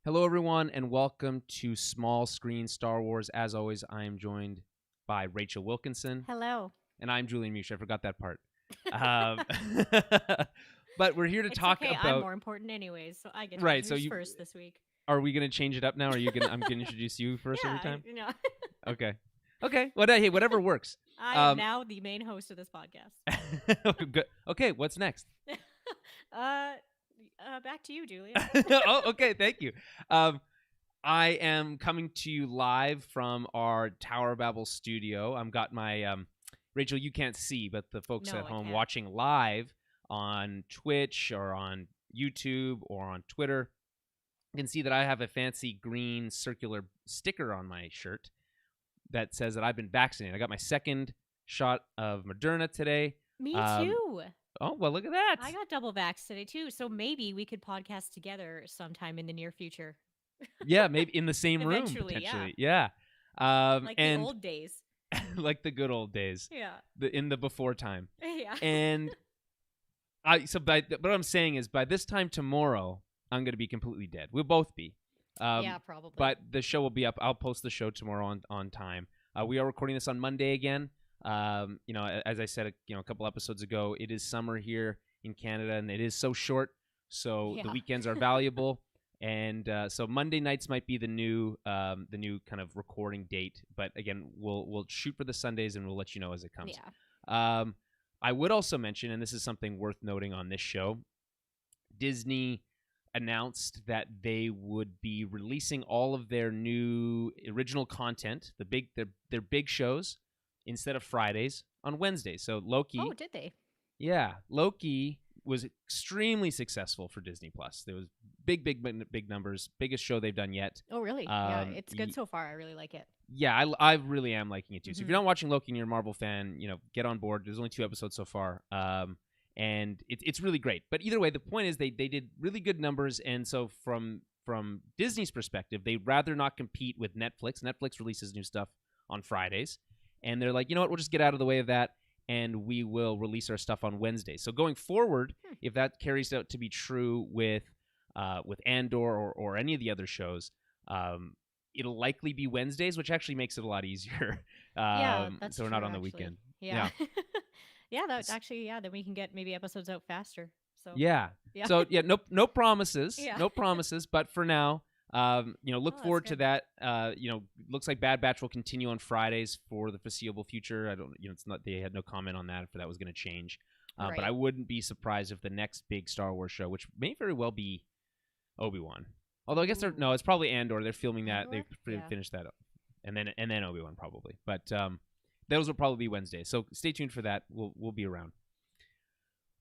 Hello, everyone, and welcome to Small Screen Star Wars. As always, I am joined by Rachel Wilkinson. Hello. And I'm Julian Rachel. I forgot that part. Um, but we're here to It's talk okay. about... I'm more important anyways, so I get to Right, so introduce you... first this week. Are we going to change it up now? Or are you going I'm going to introduce you first every time? Okay. Okay. Well, hey, whatever works. I am now the main host of this podcast. Good. Okay, what's next? Back to you, Julia. Oh, okay. Thank you. I am coming to you live from our Tower Babel studio. I've got my Rachel. You can't see, but the folks at home watching live on Twitch or on YouTube or on Twitter can see that I have a fancy green circular sticker on my shirt that says that I've been vaccinated. I got my second shot of Moderna today. Me too. Oh, well, look at that. I got double vaxxed today too, so maybe we could podcast together sometime in the near future. Yeah, maybe in the same room potentially. Yeah. Like the old days. Like the good old days. Yeah. In the before time. Yeah. And what I'm saying is by this time tomorrow, I'm going to be completely dead. We'll both be. Yeah, probably. But the show will be up. I'll post the show tomorrow on time. We are recording this on Monday again. As I said, a couple episodes ago, it is summer here in Canada, and it is so short. So the weekends are valuable. And so Monday nights might be the new kind of recording date. But again, we'll shoot for the Sundays, and we'll let you know as it comes. Yeah. I would also mention, and this is something worth noting on this show, Disney announced that they would be releasing all of their new original content, their big shows, instead of Fridays, on Wednesdays. So Loki. Oh, did they? Yeah, Loki was extremely successful for Disney Plus. There was big numbers, biggest show they've done yet. Oh, really? Yeah, it's good so far. I really like it. Yeah, I really am liking it too. So if you're not watching Loki and you're a Marvel fan, get on board. There's only 2 episodes so far, and it's really great. But either way, the point is they did really good numbers, and so from Disney's perspective, they'd rather not compete with Netflix. Netflix releases new stuff on Fridays, and they're like, you know what, we'll just get out of the way of that, and we will release our stuff on Wednesdays. So going forward, if that carries out to be true with Andor or any of the other shows, it'll likely be Wednesdays, which actually makes it a lot easier. That's so we're not on the weekend. Yeah. Yeah, that actually, then we can get maybe episodes out faster. So So no promises. Yeah. No promises, but for now, look forward to that. Looks like Bad Batch will continue on Fridays for the foreseeable future. I don't, it's not, they had no comment on that if that was going to change. Right. But I wouldn't be surprised if the next big Star Wars show, which may very well be Obi-Wan. Although I guess it's probably Andor. They're filming that. Andor? They've finished that up. And then Obi-Wan probably. But those will probably be Wednesdays. So stay tuned for that. We'll be around.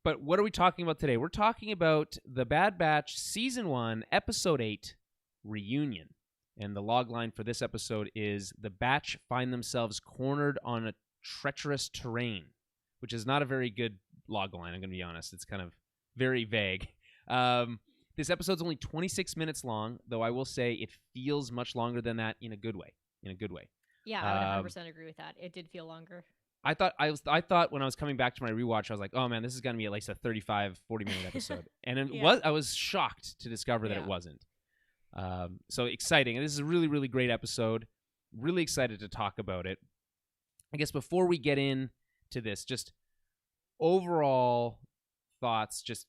But what are we talking about today? We're talking about the Bad Batch Season 1, Episode 8, Reunion. And the log line for this episode is the Batch find themselves cornered on a treacherous terrain, which is not a very good log line, I'm going to be honest. It's kind of very vague. This episode's only 26 minutes long, though I will say it feels much longer than that in a good way. Yeah, I would 100% agree with that. It did feel longer. I thought when I was coming back to my rewatch, I was like, oh man, this is going to be at least a 35, 40-minute episode. And I was shocked to discover that it wasn't. So exciting. And this is a really, really great episode. Really excited to talk about it. I guess before we get into this, just overall thoughts, just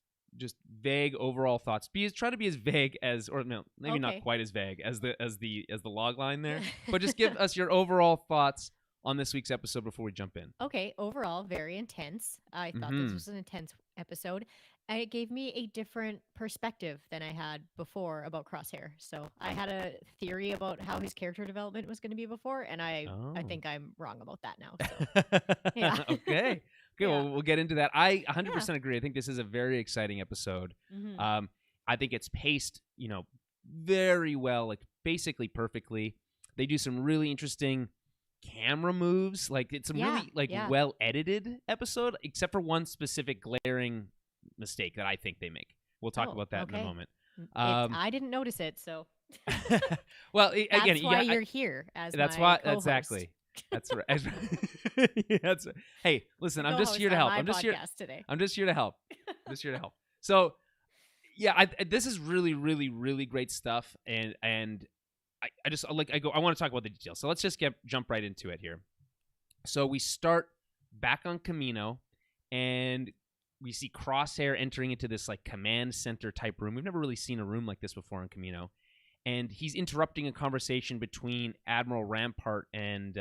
vague overall thoughts. Try to be as vague as, or no, maybe not quite as vague as the log line there, but just give us your overall thoughts on this week's episode before we jump in. Okay, overall, very intense. I thought this was an intense episode. And it gave me a different perspective than I had before about Crosshair. So I had a theory about how his character development was going to be before, and I think I'm wrong about that now. So. Yeah. Okay. Good. Yeah. Well, we'll get into that. I 100% agree. I think this is a very exciting episode. I think it's paced, very well, like basically perfectly. They do some really interesting camera moves. Like it's a really well edited episode, except for one specific glaring mistake that I think they make. We'll talk about that in a moment. I didn't notice it, so. Well, that's again, why you're here as that's my why co-host. Exactly. That's right. Hey, listen, I'm just here to help. I'm just here today. I'm just here to help. So, Yeah, this is really, really, really great stuff, and I just like I want to talk about the details. So let's just jump right into it here. So we start back on Camino, and we see Crosshair entering into this like command center type room. We've never really seen a room like this before on Camino, and he's interrupting a conversation between Admiral Rampart and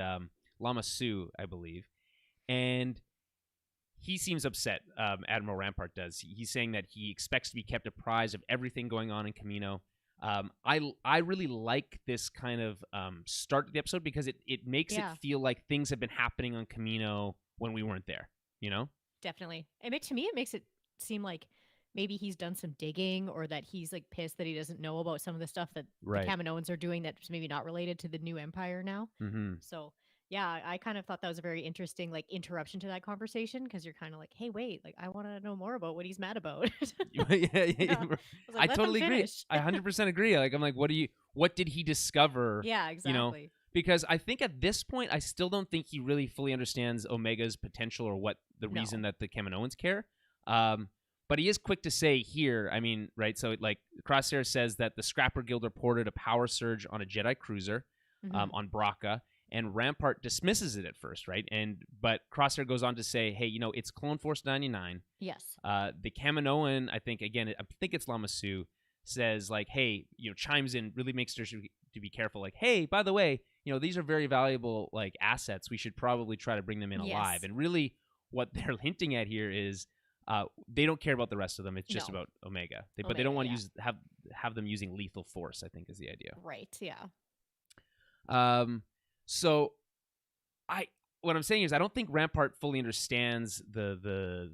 Lama Su, I believe, and he seems upset. Admiral Rampart does. He's saying that he expects to be kept apprised of everything going on in Camino. I really like this kind of start to the episode because it makes it feel like things have been happening on Camino when we weren't there, you know? Definitely. To me, it makes it seem like maybe he's done some digging, or that he's like pissed that he doesn't know about some of the stuff that the Kaminoans are doing that's maybe not related to the new empire now. Mm-hmm. So yeah, I kind of thought that was a very interesting like interruption to that conversation, because you're kind of like, hey, wait, like I want to know more about what he's mad about. I totally agree. I 100% agree. Like I'm like, what did he discover? Yeah, exactly. You know? Because I think at this point, I still don't think he really fully understands Omega's potential or what the reason that the Kaminoans care. But he is quick to say here, I mean, right? So like Crosshair says that the Scrapper Guild reported a power surge on a Jedi cruiser on Braca, and Rampart dismisses it at first, right? But Crosshair goes on to say, hey, you know, it's Clone Force 99. Yes. The Kaminoan, I think it's Lama Su, says like, hey, you know, chimes in, really makes sure to be careful. Like, hey, by the way, you know, these are very valuable like assets. We should probably try to bring them in alive. And really, what they're hinting at here is they don't care about the rest of them. It's just about Omega. But they don't want to have them using lethal force, I think is the idea. Right. Yeah. So what I'm saying is I don't think Rampart fully understands the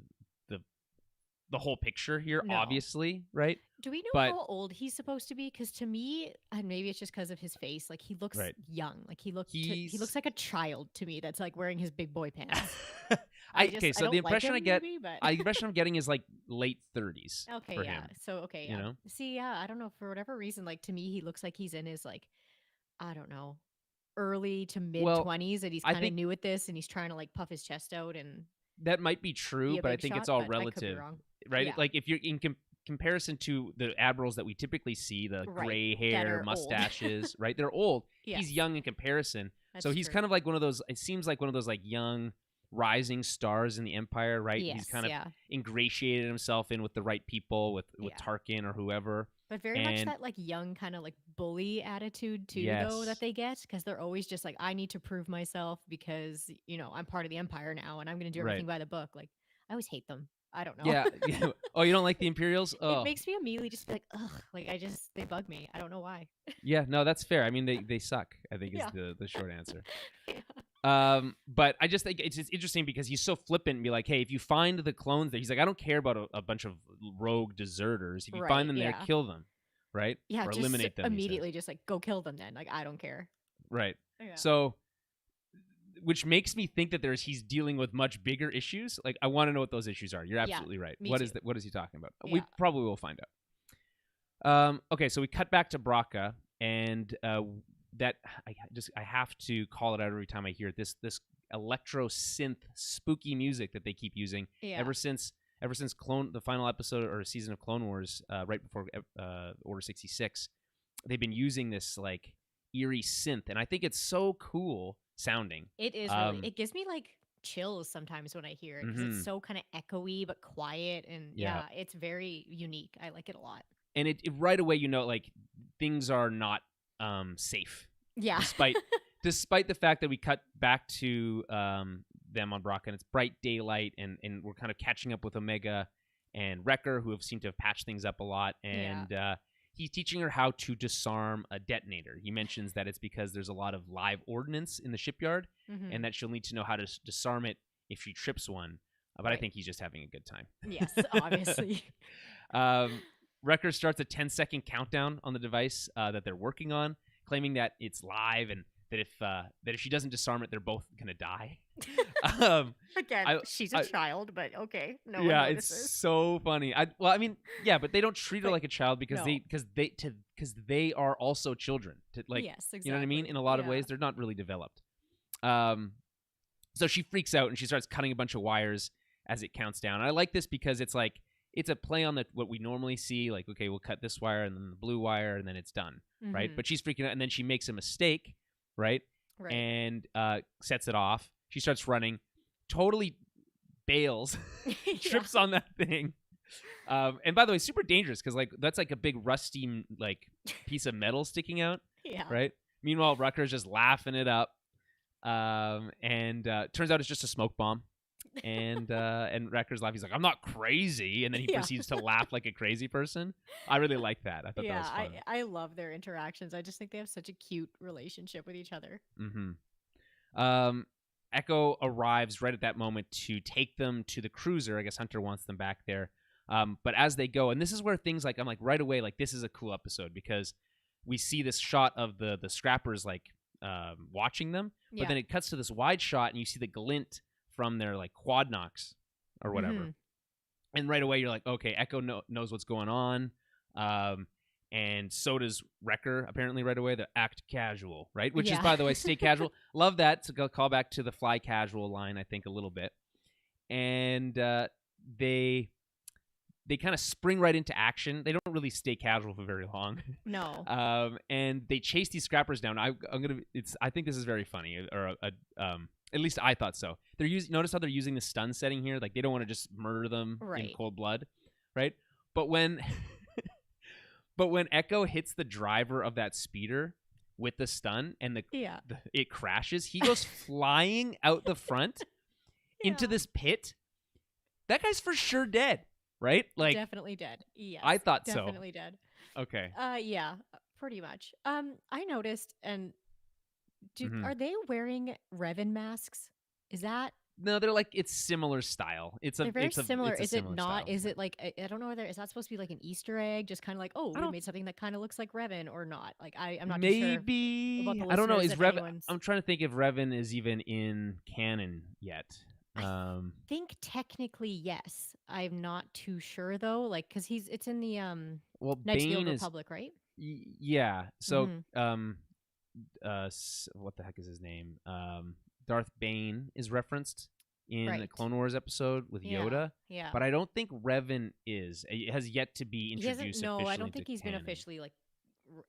whole picture here, obviously, right? Do we know how old he's supposed to be? Because to me, and maybe it's just because of his face, like he looks young. Like he looks like a child to me that's like wearing his big boy pants. The impression I'm getting is like late 30s. Okay, for yeah. him, So yeah. You know? See, yeah, I don't know, for whatever reason, like to me, he looks like he's in his like, I don't know, early to mid 20s, and he's kind of new at this, and he's trying to like puff his chest out and. That might be true, but I think it's all relative, right? Yeah. Like if you're in comparison to the admirals that we typically see, the gray hair, mustaches, right? They're old. Yes. He's young in comparison. So he's kind of like one of those, it seems like one of those like young rising stars in the Empire, right? Yes, he's kind of ingratiated himself in with the right people, with Tarkin or whoever. But very much that like young kind of like bully attitude too, though, that they get, because they're always just like, I need to prove myself because, you know, I'm part of the Empire now and I'm going to do everything by the book. Like, I always hate them. I don't know. Yeah. Oh, you don't like the Imperials? Oh. It makes me immediately just be like, ugh. Like, they bug me. I don't know why. Yeah, no, that's fair. I mean, they suck, I think is the short answer. But I just think it's interesting because he's so flippant and be like, hey, if you find the clones there, he's like, I don't care about a bunch of rogue deserters. If you find them there, kill them, right? Yeah, or just eliminate them. Immediately, just like go kill them then. Like, I don't care. Right. Yeah. So, which makes me think that he's dealing with much bigger issues. Like, I want to know what those issues are. You're absolutely right. What is he talking about? We probably will find out. Okay, so we cut back to Braca, and that I have to call it out every time I hear it. This electro synth spooky music that they keep using ever since the final episode or season of Clone Wars, right before Order 66. They've been using this like eerie synth, and I think it's so cool sounding. It is really. It gives me like chills sometimes when I hear it, because it's so kind of echoey but quiet, and it's very unique. I like it a lot. And it right away, you know, like things are not safe. Yeah. Despite the fact that we cut back to them on Braca, and it's bright daylight, and we're kind of catching up with Omega and Wrecker, who seem to have patched things up a lot, and he's teaching her how to disarm a detonator. He mentions that it's because there's a lot of live ordnance in the shipyard, and that she'll need to know how to disarm it if she trips one. But I think he's just having a good time. Yes, obviously. Wrecker starts a 10-second countdown on the device that they're working on, claiming that it's live and that if she doesn't disarm it, they're both gonna die. Again, she's a child, but okay. No one notices. It's so funny. But they don't treat her like a child because they are also children. Yes, exactly. You know what I mean? In a lot of ways, they're not really developed. So she freaks out and she starts cutting a bunch of wires as it counts down. And I like this because it's like it's a play on what we normally see. Like, okay, we'll cut this wire and then the blue wire and then it's done, right? But she's freaking out, and then she makes a mistake, right? And sets it off. She starts running, totally bails, trips on that thing. And by the way, super dangerous because like that's like a big rusty like piece of metal sticking out. Right. Meanwhile, Rucker's just laughing it up, and turns out it's just a smoke bomb. And Rucker's laughing. He's like, "I'm not crazy," and then he proceeds to laugh like a crazy person. I really like that. I thought that was fun. I love their interactions. I just think they have such a cute relationship with each other. Echo arrives right at that moment to take them to the cruiser. I guess Hunter wants them back there. But as they go, and this is where things like I'm like right away like this is a cool episode because we see this shot of the scrappers like watching them, but then it cuts to this wide shot and you see the glint from their like quad knocks or whatever. And right away you're like, okay, Echo knows what's going on. And so does Wrecker, apparently, right away. The act casual, right? Which is, by the way, stay casual. Love that. It's a call back to the fly casual line, I think, a little bit. And they kind of spring right into action. They don't really stay casual for very long. No. And they chase these scrappers down. I think this is very funny, or at least I thought so. Notice how they're using the stun setting here. Like they don't want to just murder them in cold blood, right? But when Echo hits the driver of that speeder with the stun and it crashes, he goes flying out the front into this pit. That guy's for sure dead, right? Like definitely dead. Yes, I thought so. Definitely dead. Okay. Yeah, pretty much. I noticed, and are they wearing Revan masks? Is that? No, they're like it's similar style. They're very similar. It's a is it similar not? style. Is it like I don't know whether is that supposed to be like an Easter egg? Just kind of like we made something that kind of looks like Revan or not? Like I'm not too sure. Maybe I don't know. Is Revan? I'm trying to think if Revan is even in canon yet. I think technically yes. I'm not too sure though. Like because it's in the Knights of the Old Republic, right? Yeah. So what the heck is his name? Darth Bane is referenced in the Clone Wars episode with Yoda. Yeah. But I don't think Revan is. It has yet to be introduced officially. No, I don't think he's canon. been officially like.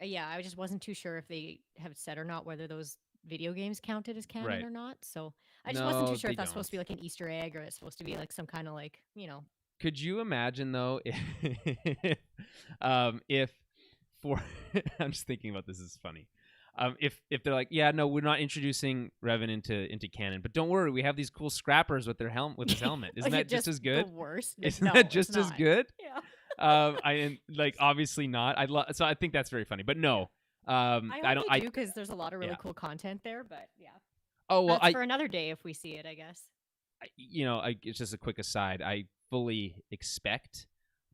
Yeah, I just wasn't too sure if they have said or not whether those video games counted as canon or not. So I just wasn't too sure if that's supposed to be like an Easter egg or it's supposed to be like some kind of like Could you imagine though if for I'm just thinking about this is funny. If they're like, yeah, no, we're not introducing Revan into canon, but don't worry, we have these cool scrappers with their his helmet. Isn't that just as good? The worst. Isn't that just as good? Yeah. I like obviously not. So I think that's very funny, but no. I don't. I do because there's a lot of really cool content there, but yeah. Oh well, that's for another day if we see it, I guess. It's just a quick aside. I fully expect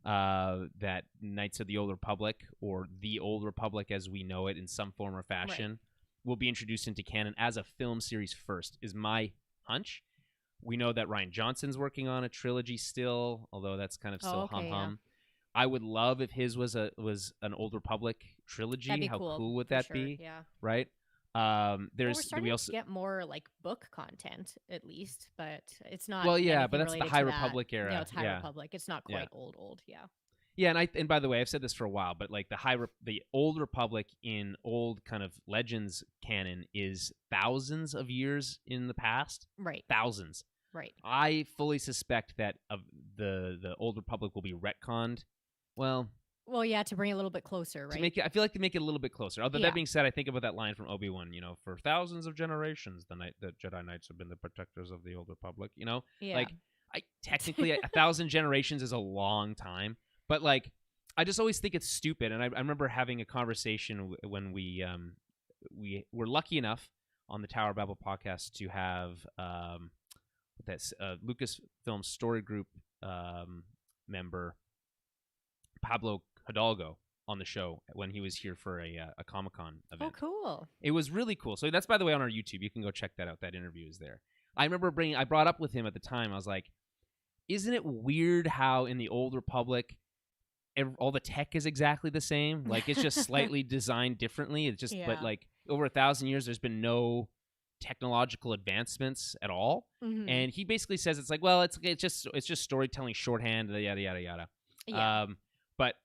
that Knights of the Old Republic or the Old Republic as we know it in some form or fashion will be introduced into canon as a film series first is my hunch. We know that Rian Johnson's working on a trilogy still, although that's kind of still hum. Yeah. I would love if his was an Old Republic trilogy. That'd be How cool, cool would that be? Yeah. Right? We're starting to get more like book content at least, but it's not. Well, yeah, but that's the High Republic era. No, it's High Republic. It's not quite old. Yeah. Yeah, and by the way, I've said this for a while, but like the Old Republic in old kind of Legends canon is thousands of years in the past. Right. Thousands. Right. I fully suspect that the Old Republic will be retconned. Well, yeah, to bring it a little bit closer, right? I feel like to make it a little bit closer. Although that being said, I think about that line from Obi-Wan. For thousands of generations, the Jedi Knights have been the protectors of the Old Republic. Like technically 1,000 generations is a long time, but like I just always think it's stupid. And I remember having a conversation when we were lucky enough on the Tower Babble podcast to have Lucasfilm Story Group member Pablo Hidalgo on the show when he was here for a Comic-Con event. Oh, cool. It was really cool. So that's, by the way, on our YouTube. You can go check that out. That interview is there. I remember I brought up with him at the time. I was like, isn't it weird how in the Old Republic, all the tech is exactly the same? Like, it's just slightly designed differently. It's just, but like over 1,000 years, there's been no technological advancements at all. Mm-hmm. And he basically says it's like, well, it's just storytelling shorthand, yada, yada, yada. Yeah. But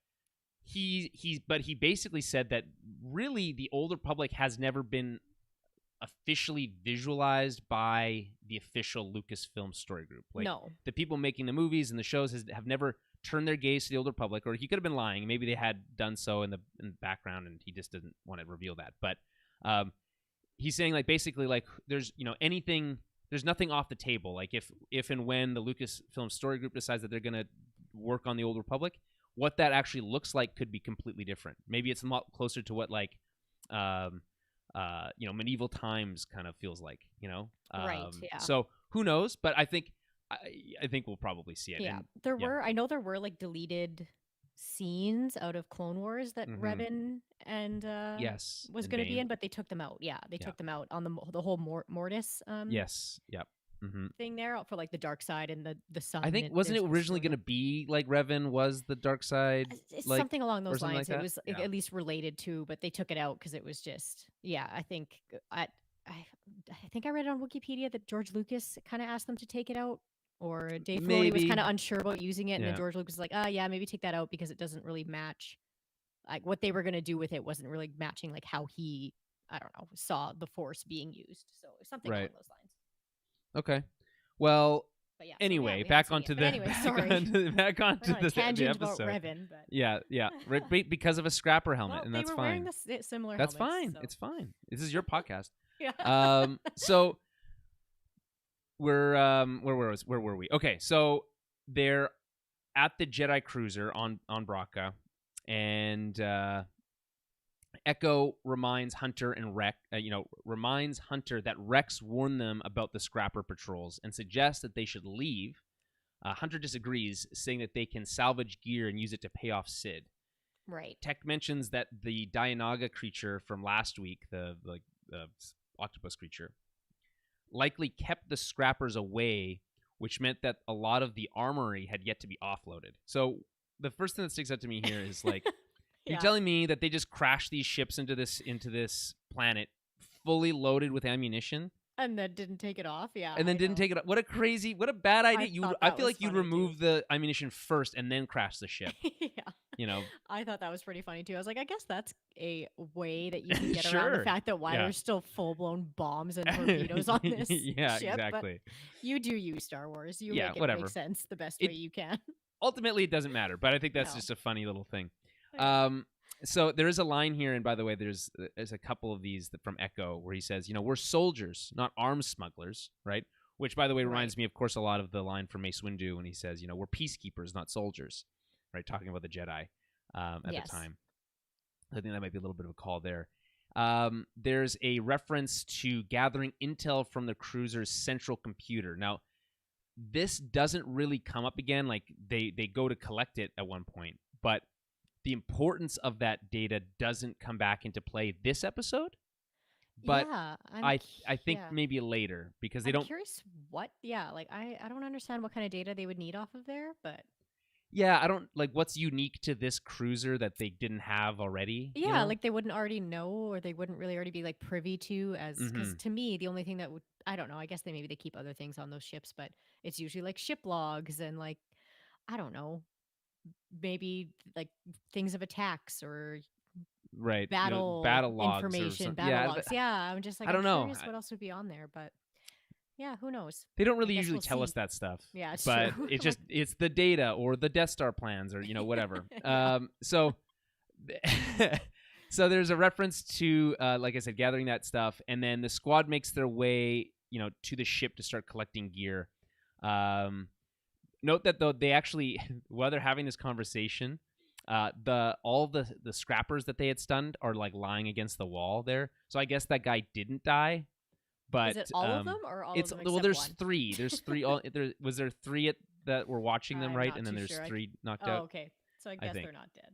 he basically said that really the Old Republic has never been officially visualized by the official Lucasfilm story group. Like No. the people making the movies and the shows have never turned their gaze to the Old Republic, or he could have been lying. Maybe they had done so in the background, and he just didn't want to reveal that. But he's saying like basically like there's anything. There's nothing off the table. Like if and when the Lucasfilm story group decides that they're going to work on the Old Republic, what that actually looks like could be completely different. Maybe it's a lot closer to what like medieval times kind of feels like, Right. Yeah. So who knows? But I think we'll probably see it. Yeah. And, I know there were like deleted scenes out of Clone Wars that Revan and yes, was and going to be Bane. in, but they took them out. Yeah, they Yeah. took them out on the whole Mortis Yes. Yep. thing there for like the dark side and the sun. I think wasn't it originally going to be like Revan was the dark side? It's like, something along those lines. Like it was at least related to, but they took it out because it was just I think I think I read it on Wikipedia that George Lucas kind of asked them to take it out, or Dave Filoni was kind of unsure about using it, and then George Lucas was like, yeah, maybe take that out because it doesn't really match. Like what they were going to do with it wasn't really matching like how he, I don't know, saw the Force being used. So something along those lines. Okay. Well, but anyway, back onto the back onto the tangent episode. About Revan, but yeah, because of a scrapper helmet, and that's they were fine. wearing the similar. That's helmets, fine. So. It's fine. This is your podcast. Yeah. So we're where were we? Okay, so they're at the Jedi cruiser on Braca, and Echo reminds Hunter and reminds Hunter that Rex warned them about the scrapper patrols and suggests that they should leave. Hunter disagrees, saying that they can salvage gear and use it to pay off Sid. Right. Tech mentions that the Dianaga creature from last week, the octopus creature, likely kept the scrappers away, which meant that a lot of the armory had yet to be offloaded. So the first thing that sticks out to me here is like, you're telling me that they just crashed these ships into this planet fully loaded with ammunition? And then didn't take it off, yeah. And then didn't take it off. What a bad idea. I feel like you'd remove the ammunition first and then crash the ship. Yeah. I thought that was pretty funny too. I was like, I guess that's a way that you can get around the fact that there's still full-blown bombs and torpedoes on this ship. Exactly. But you do use Star Wars. You make it make sense the best way you can. Ultimately, it doesn't matter, but I think that's just a funny little thing. So there is a line here, and by the way, there's a couple of these from Echo where he says, we're soldiers, not arms smugglers, right? Which, by the way, reminds me, of course, a lot of the line from Mace Windu when he says, we're peacekeepers, not soldiers, right? Talking about the Jedi at the time. I think that might be a little bit of a call there. There's a reference to gathering intel from the cruiser's central computer. Now, this doesn't really come up again. Like they go to collect it at one point, but the importance of that data doesn't come back into play this episode. But I think maybe later because they don't. I'm curious what? Yeah, like I don't understand what kind of data they would need off of there, but. Yeah, I don't like what's unique to this cruiser that they didn't have already. Yeah, like they wouldn't already know, or they wouldn't really already be like privy to as because to me the only thing that would I don't know. I guess maybe they keep other things on those ships, but it's usually like ship logs and like I don't know. Maybe like things of attacks or battle logs information, battle logs. Yeah, I'm just like I don't know what else would be on there, but yeah, who knows? They don't really usually tell us that stuff. Yeah, it's but true. it's the data or the Death Star plans or whatever. So there's a reference to like I said, gathering that stuff, and then the squad makes their way to the ship to start collecting gear. Note that though they actually, while they're having this conversation, all the scrappers that they had stunned are like lying against the wall there. So I guess that guy didn't die. But is it all of them or all of them? Well, there's one? three. There's three. Was there three that were watching them, right? And then there's three knocked out. Oh, okay. So I guess they're not dead.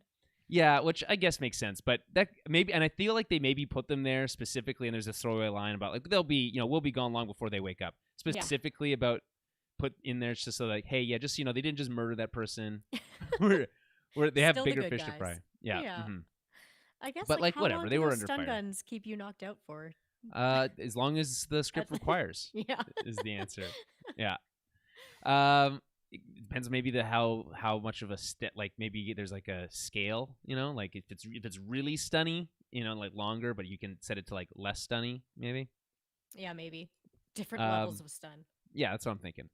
Yeah, which I guess makes sense. But that maybe, and I feel like they maybe put them there specifically. And there's a throwaway line about like they'll be, we'll be gone long before they wake up. Specifically about put in there just so like, hey, yeah, just they didn't just murder that person. They have bigger fish to fry. Yeah. Mm-hmm. I guess. But like how whatever, long they do were those under stun fire. Guns keep you knocked out for? As long as the script requires. Yeah. Is the answer. Yeah. it depends maybe how much of a like maybe there's like a scale, like if it's really stunny, like longer, but you can set it to like less stunny maybe. Yeah, maybe different levels of stun. Yeah, that's what I'm thinking.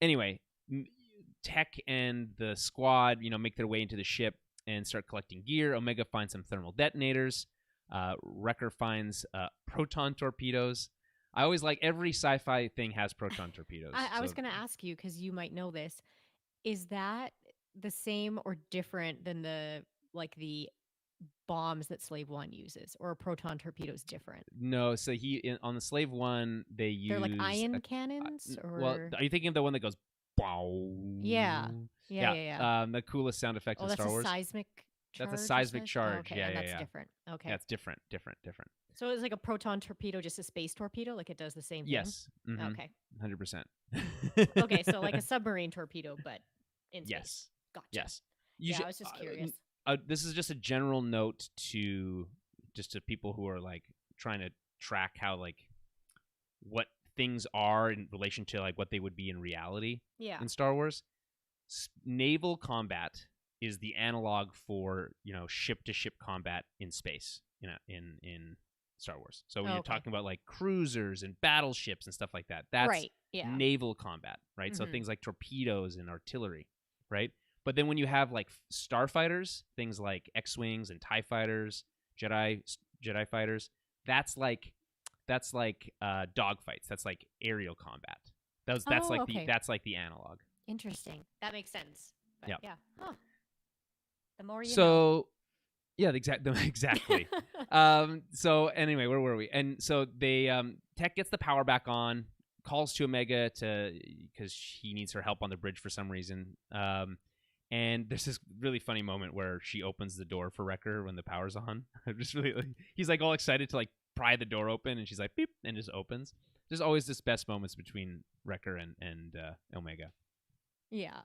Anyway, Tech and the squad, make their way into the ship and start collecting gear. Omega finds some thermal detonators. Wrecker finds proton torpedoes. I always like every sci-fi thing has proton torpedoes. I was going to ask you, because you might know this. Is that the same or different than the bombs that Slave One uses, or are proton torpedoes different? No, so on the Slave One they use they're like ion cannons, or well, are you thinking of the one that goes? Wow. Yeah. The coolest sound effect in Star Wars. Seismic. That's a seismic charge. Okay, yeah, and yeah, that's yeah. different. Okay, that's different. So it's like a proton torpedo, just a space torpedo, like it does the same thing. Yes. Mm-hmm. Okay. 100%. Okay, so like a submarine torpedo, but in space. Yes. Gotcha. Yes. I was just curious. This is just a general note to people who are like trying to track how like what things are in relation to like what they would be in reality. Yeah. In Star Wars, naval combat is the analog for ship to ship combat in space. In Star Wars. So when you're talking about like cruisers and battleships and stuff like that, that's right. Yeah. naval combat, right? Mm-hmm. So things like torpedoes and artillery, right? But then when you have like starfighters, things like X-wings and TIE fighters, Jedi fighters, that's like dogfights. That's like aerial combat. That's like the analog. Interesting. That makes sense. But yeah. Huh. The more you know. So yeah, exactly. So anyway, where were we? And so they Tech gets the power back on, calls to Omega because he needs her help on the bridge for some reason. And there's this really funny moment where she opens the door for Wrecker when the power's on. He's like all excited to like pry the door open, and she's like beep, and just opens. There's always this best moments between Wrecker and Omega. Yeah.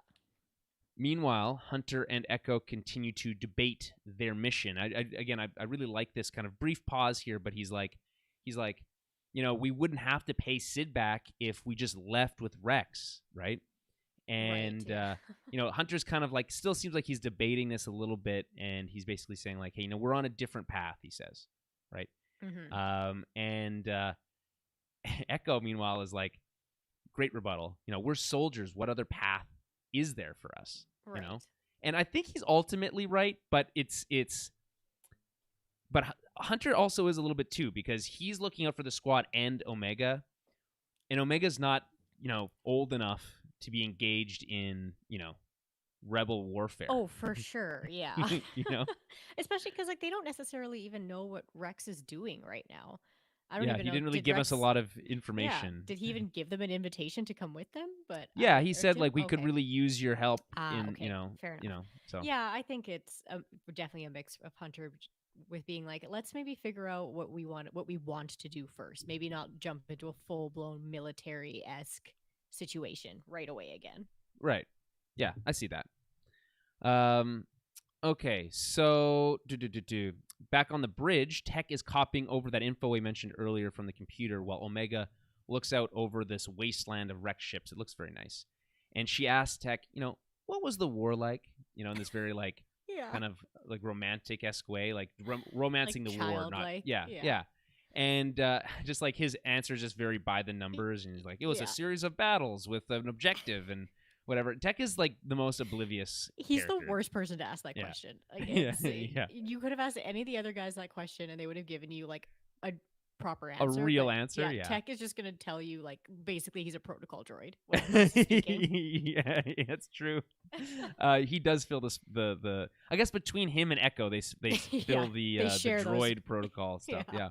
Meanwhile, Hunter and Echo continue to debate their mission. I really like this kind of brief pause here, but he's like, we wouldn't have to pay Sid back if we just left with Rex, right? And right, yeah. Hunter's kind of like still seems like he's debating this a little bit, and he's basically saying like, hey, we're on a different path. He says, right? Mm-hmm. And Echo, meanwhile, is like, great rebuttal. We're soldiers. What other path is there for us? Right. And I think he's ultimately right, but but Hunter also is a little bit too, because he's looking out for the squad and Omega, and Omega's not old enough to be engaged in rebel warfare. Oh, for sure. Yeah. Especially because like they don't necessarily even know what Rex is doing right now. I don't even know. He didn't really give us a lot of information. Yeah. Did he even give them an invitation to come with them? But yeah, he said like we could really use your help in fair enough. So yeah, I think it's definitely a mix of Hunter with being like, let's maybe figure out what we want to do first. Maybe not jump into a full blown military-esque situation right away again. Right. Yeah, I see that. Okay, so back on the bridge, Tech is copying over that info we mentioned earlier from the computer, while Omega looks out over this wasteland of wrecked ships. It looks very nice. And she asks Tech, what was the war like? In this very like kind of like romantic-esque way, like romancing like the war. Not yeah. And just like his answers just vary by the numbers, and he's like, it was a series of battles with an objective and whatever. Tech is like the most oblivious. He's the worst person to ask that question. Like, you could have asked any of the other guys that question, and they would have given you like a proper answer. A real answer. Yeah. Tech is just gonna tell you like basically he's a protocol droid. Yeah, that's true. He does fill the. I guess between him and Echo, they fill the droid protocol stuff. Yeah.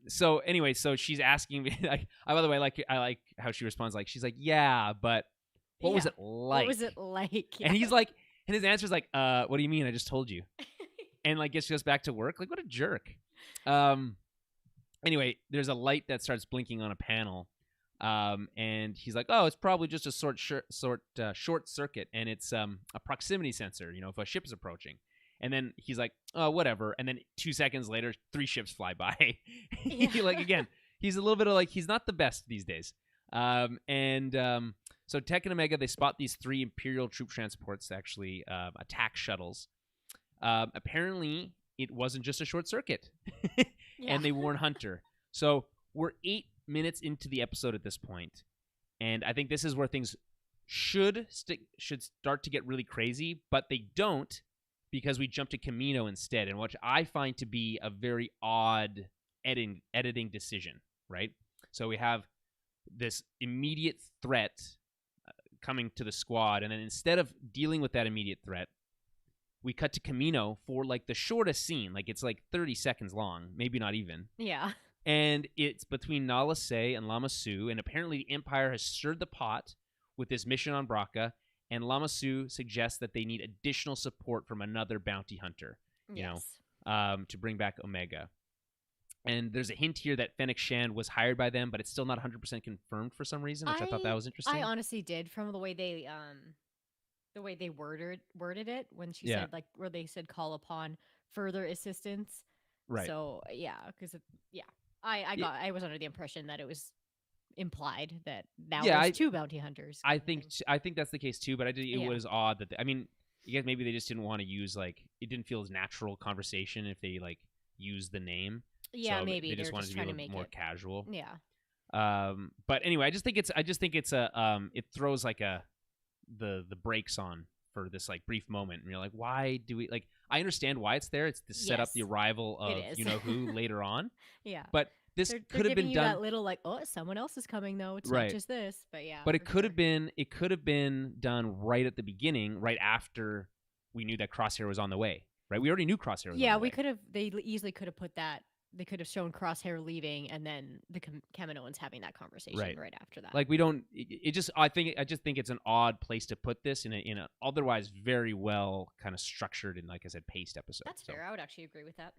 So anyway, so she's asking me like, by the way, I like how she responds, like she's like, yeah, but what was it like? What was it like? Yeah. And he's like, and his answer's like, what do you mean? I just told you. And like goes back to work. Like, what a jerk. Anyway, there's a light that starts blinking on a panel. And he's like, oh, it's probably just a short circuit, and it's a proximity sensor, if a ship is approaching. And then he's like, oh, whatever. And then 2 seconds later, 3 ships fly by. Like, again, he's a little bit of like, he's not the best these days. So Tech and Omega, they spot these 3 Imperial troop transports, actually attack shuttles. Apparently, it wasn't just a short circuit, Yeah. and they warn Hunter. So we're 8 minutes into the episode at this point, and I think this is where things should start to get really crazy, but they don't because we jump to Camino instead, and which I find to be a very odd editing decision, right? So we have this immediate threat coming to the squad, and then instead of dealing with that immediate threat, we cut to Camino for like the shortest scene. Like it's like 30 seconds long, maybe not even. Yeah. And it's between Nala Se and Lama Su, and apparently the Empire has stirred the pot with this mission on Braca, and Lama Su suggests that they need additional support from another bounty hunter, to bring back Omega. And there's a hint here that Fennec Shand was hired by them, but it's still not 100% confirmed for some reason, which I thought that was interesting. I honestly did, from the way they worded it when she said, like, where they said call upon further assistance. Right. So yeah, because I was under the impression that it was implied that now there's 2 bounty hunters. I think that's the case too, but it was odd that I guess maybe they just didn't want to use, like, it didn't feel as natural conversation if they like used the name. Yeah, so maybe they just wanted to be a little more casual. Yeah. But anyway, I just think it's it throws like the brakes on for this like brief moment, and you're like, why do we like? I understand why it's there. It's to set up the arrival of you know who later on. Yeah. But this could have been done. That little like, oh, someone else is coming though. It's not just this, but yeah. But it could have been done right at the beginning, right after we knew that Crosshair was on the way. Right, we already knew Crosshair was on the way. Yeah, we could have. They easily could have put that. They could have shown Crosshair leaving, and then the Kaminoans having that conversation right after that. Like we don't. It just. I just think it's an odd place to put this in a otherwise very well kind of structured and, like I said, paced episode. That's fair. I would actually agree with that.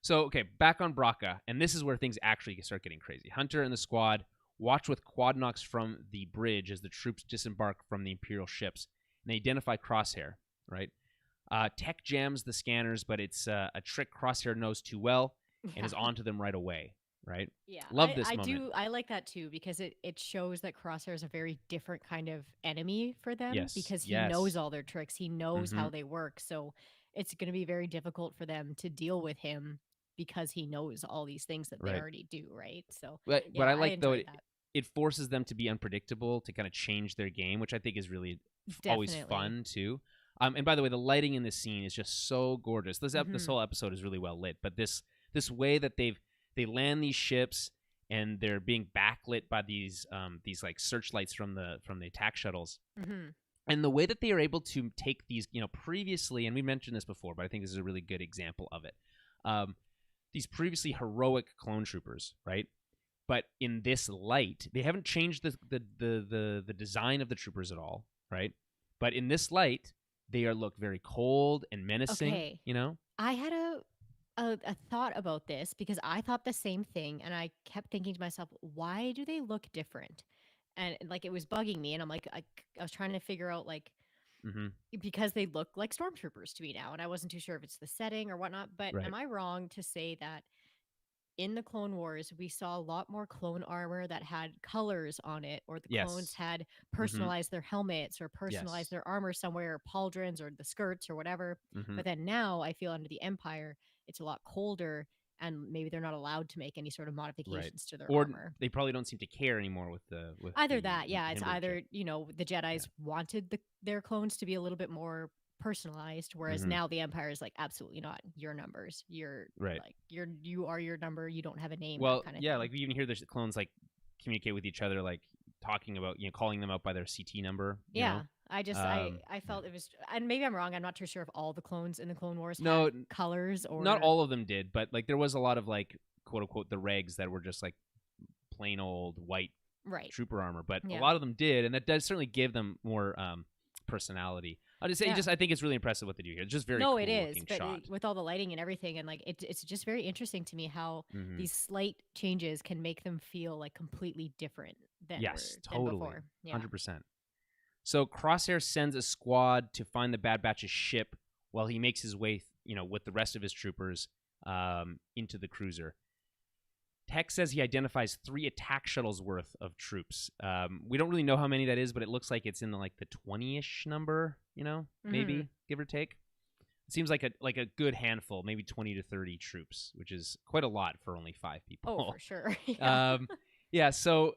So okay, back on Braca, and this is where things actually start getting crazy. Hunter and the squad watch with quad knocks from the bridge as the troops disembark from the Imperial ships, and they identify Crosshair. Right. Tech jams the scanners, but it's a trick Crosshair knows too well. And is onto them right away, right? Yeah. Love this moment. I like that too, because it shows that Crosshair is a very different kind of enemy for them. Yes. Because he knows all their tricks. He knows how they work. So it's going to be very difficult for them to deal with him because he knows all these things that they already do, right? So, but I like, though, it forces them to be unpredictable, to kind of change their game, which I think is really always fun too. And by the way, the lighting in this scene is just so gorgeous. This whole episode is really well lit, but this way that they land these ships and they're being backlit by these like searchlights from the attack shuttles, and the way that they are able to take these, previously, and we mentioned this before, but I think this is a really good example of it. These previously heroic clone troopers, right? But in this light, they haven't changed the design of the troopers at all, right? But in this light, they look very cold and menacing. Okay. I had a thought about this, because I thought the same thing, and I kept thinking to myself, why do they look different? And like, it was bugging me, and I'm like, I was trying to figure out, like, because they look like stormtroopers to me now, and I wasn't too sure if it's the setting or whatnot. But am I wrong to say that in the Clone Wars, we saw a lot more clone armor that had colors on it, or the clones had personalized their helmets or personalized their armor somewhere, or pauldrons or the skirts or whatever. But then now I feel under the Empire, it's a lot colder, and maybe they're not allowed to make any sort of modifications to their armor. They probably don't seem to care anymore with either that. Yeah, it's either the Jedis wanted their clones to be a little bit more personalized, whereas now the Empire is like, absolutely not. Your numbers, you're like you are your number. You don't have a name. Well, that kind of thing. like we even hear the clones like communicate with each other, like talking about calling them out by their CT number. You know? I felt it was, and maybe I'm wrong. I'm not too sure if all the clones in the Clone Wars had colors, or not all of them did, but like there was a lot of like quote unquote the regs that were just like plain old white trooper armor, but a lot of them did, and that does certainly give them more personality. I just say, I think it's really impressive what they do here. It's just very cool. It is, but shot. With all the lighting and everything, and like it's just very interesting to me how these slight changes can make them feel like completely different than than before. 100%. So Crosshair sends a squad to find the Bad Batch's ship while he makes his way, with the rest of his troopers into the cruiser. Tech says he identifies 3 attack shuttles worth of troops. We don't really know how many that is, but it looks like it's in the 20-ish number, maybe, give or take. It seems like a good handful, maybe 20 to 30 troops, which is quite a lot for only 5 people. Oh, for sure. Yeah. Yeah, so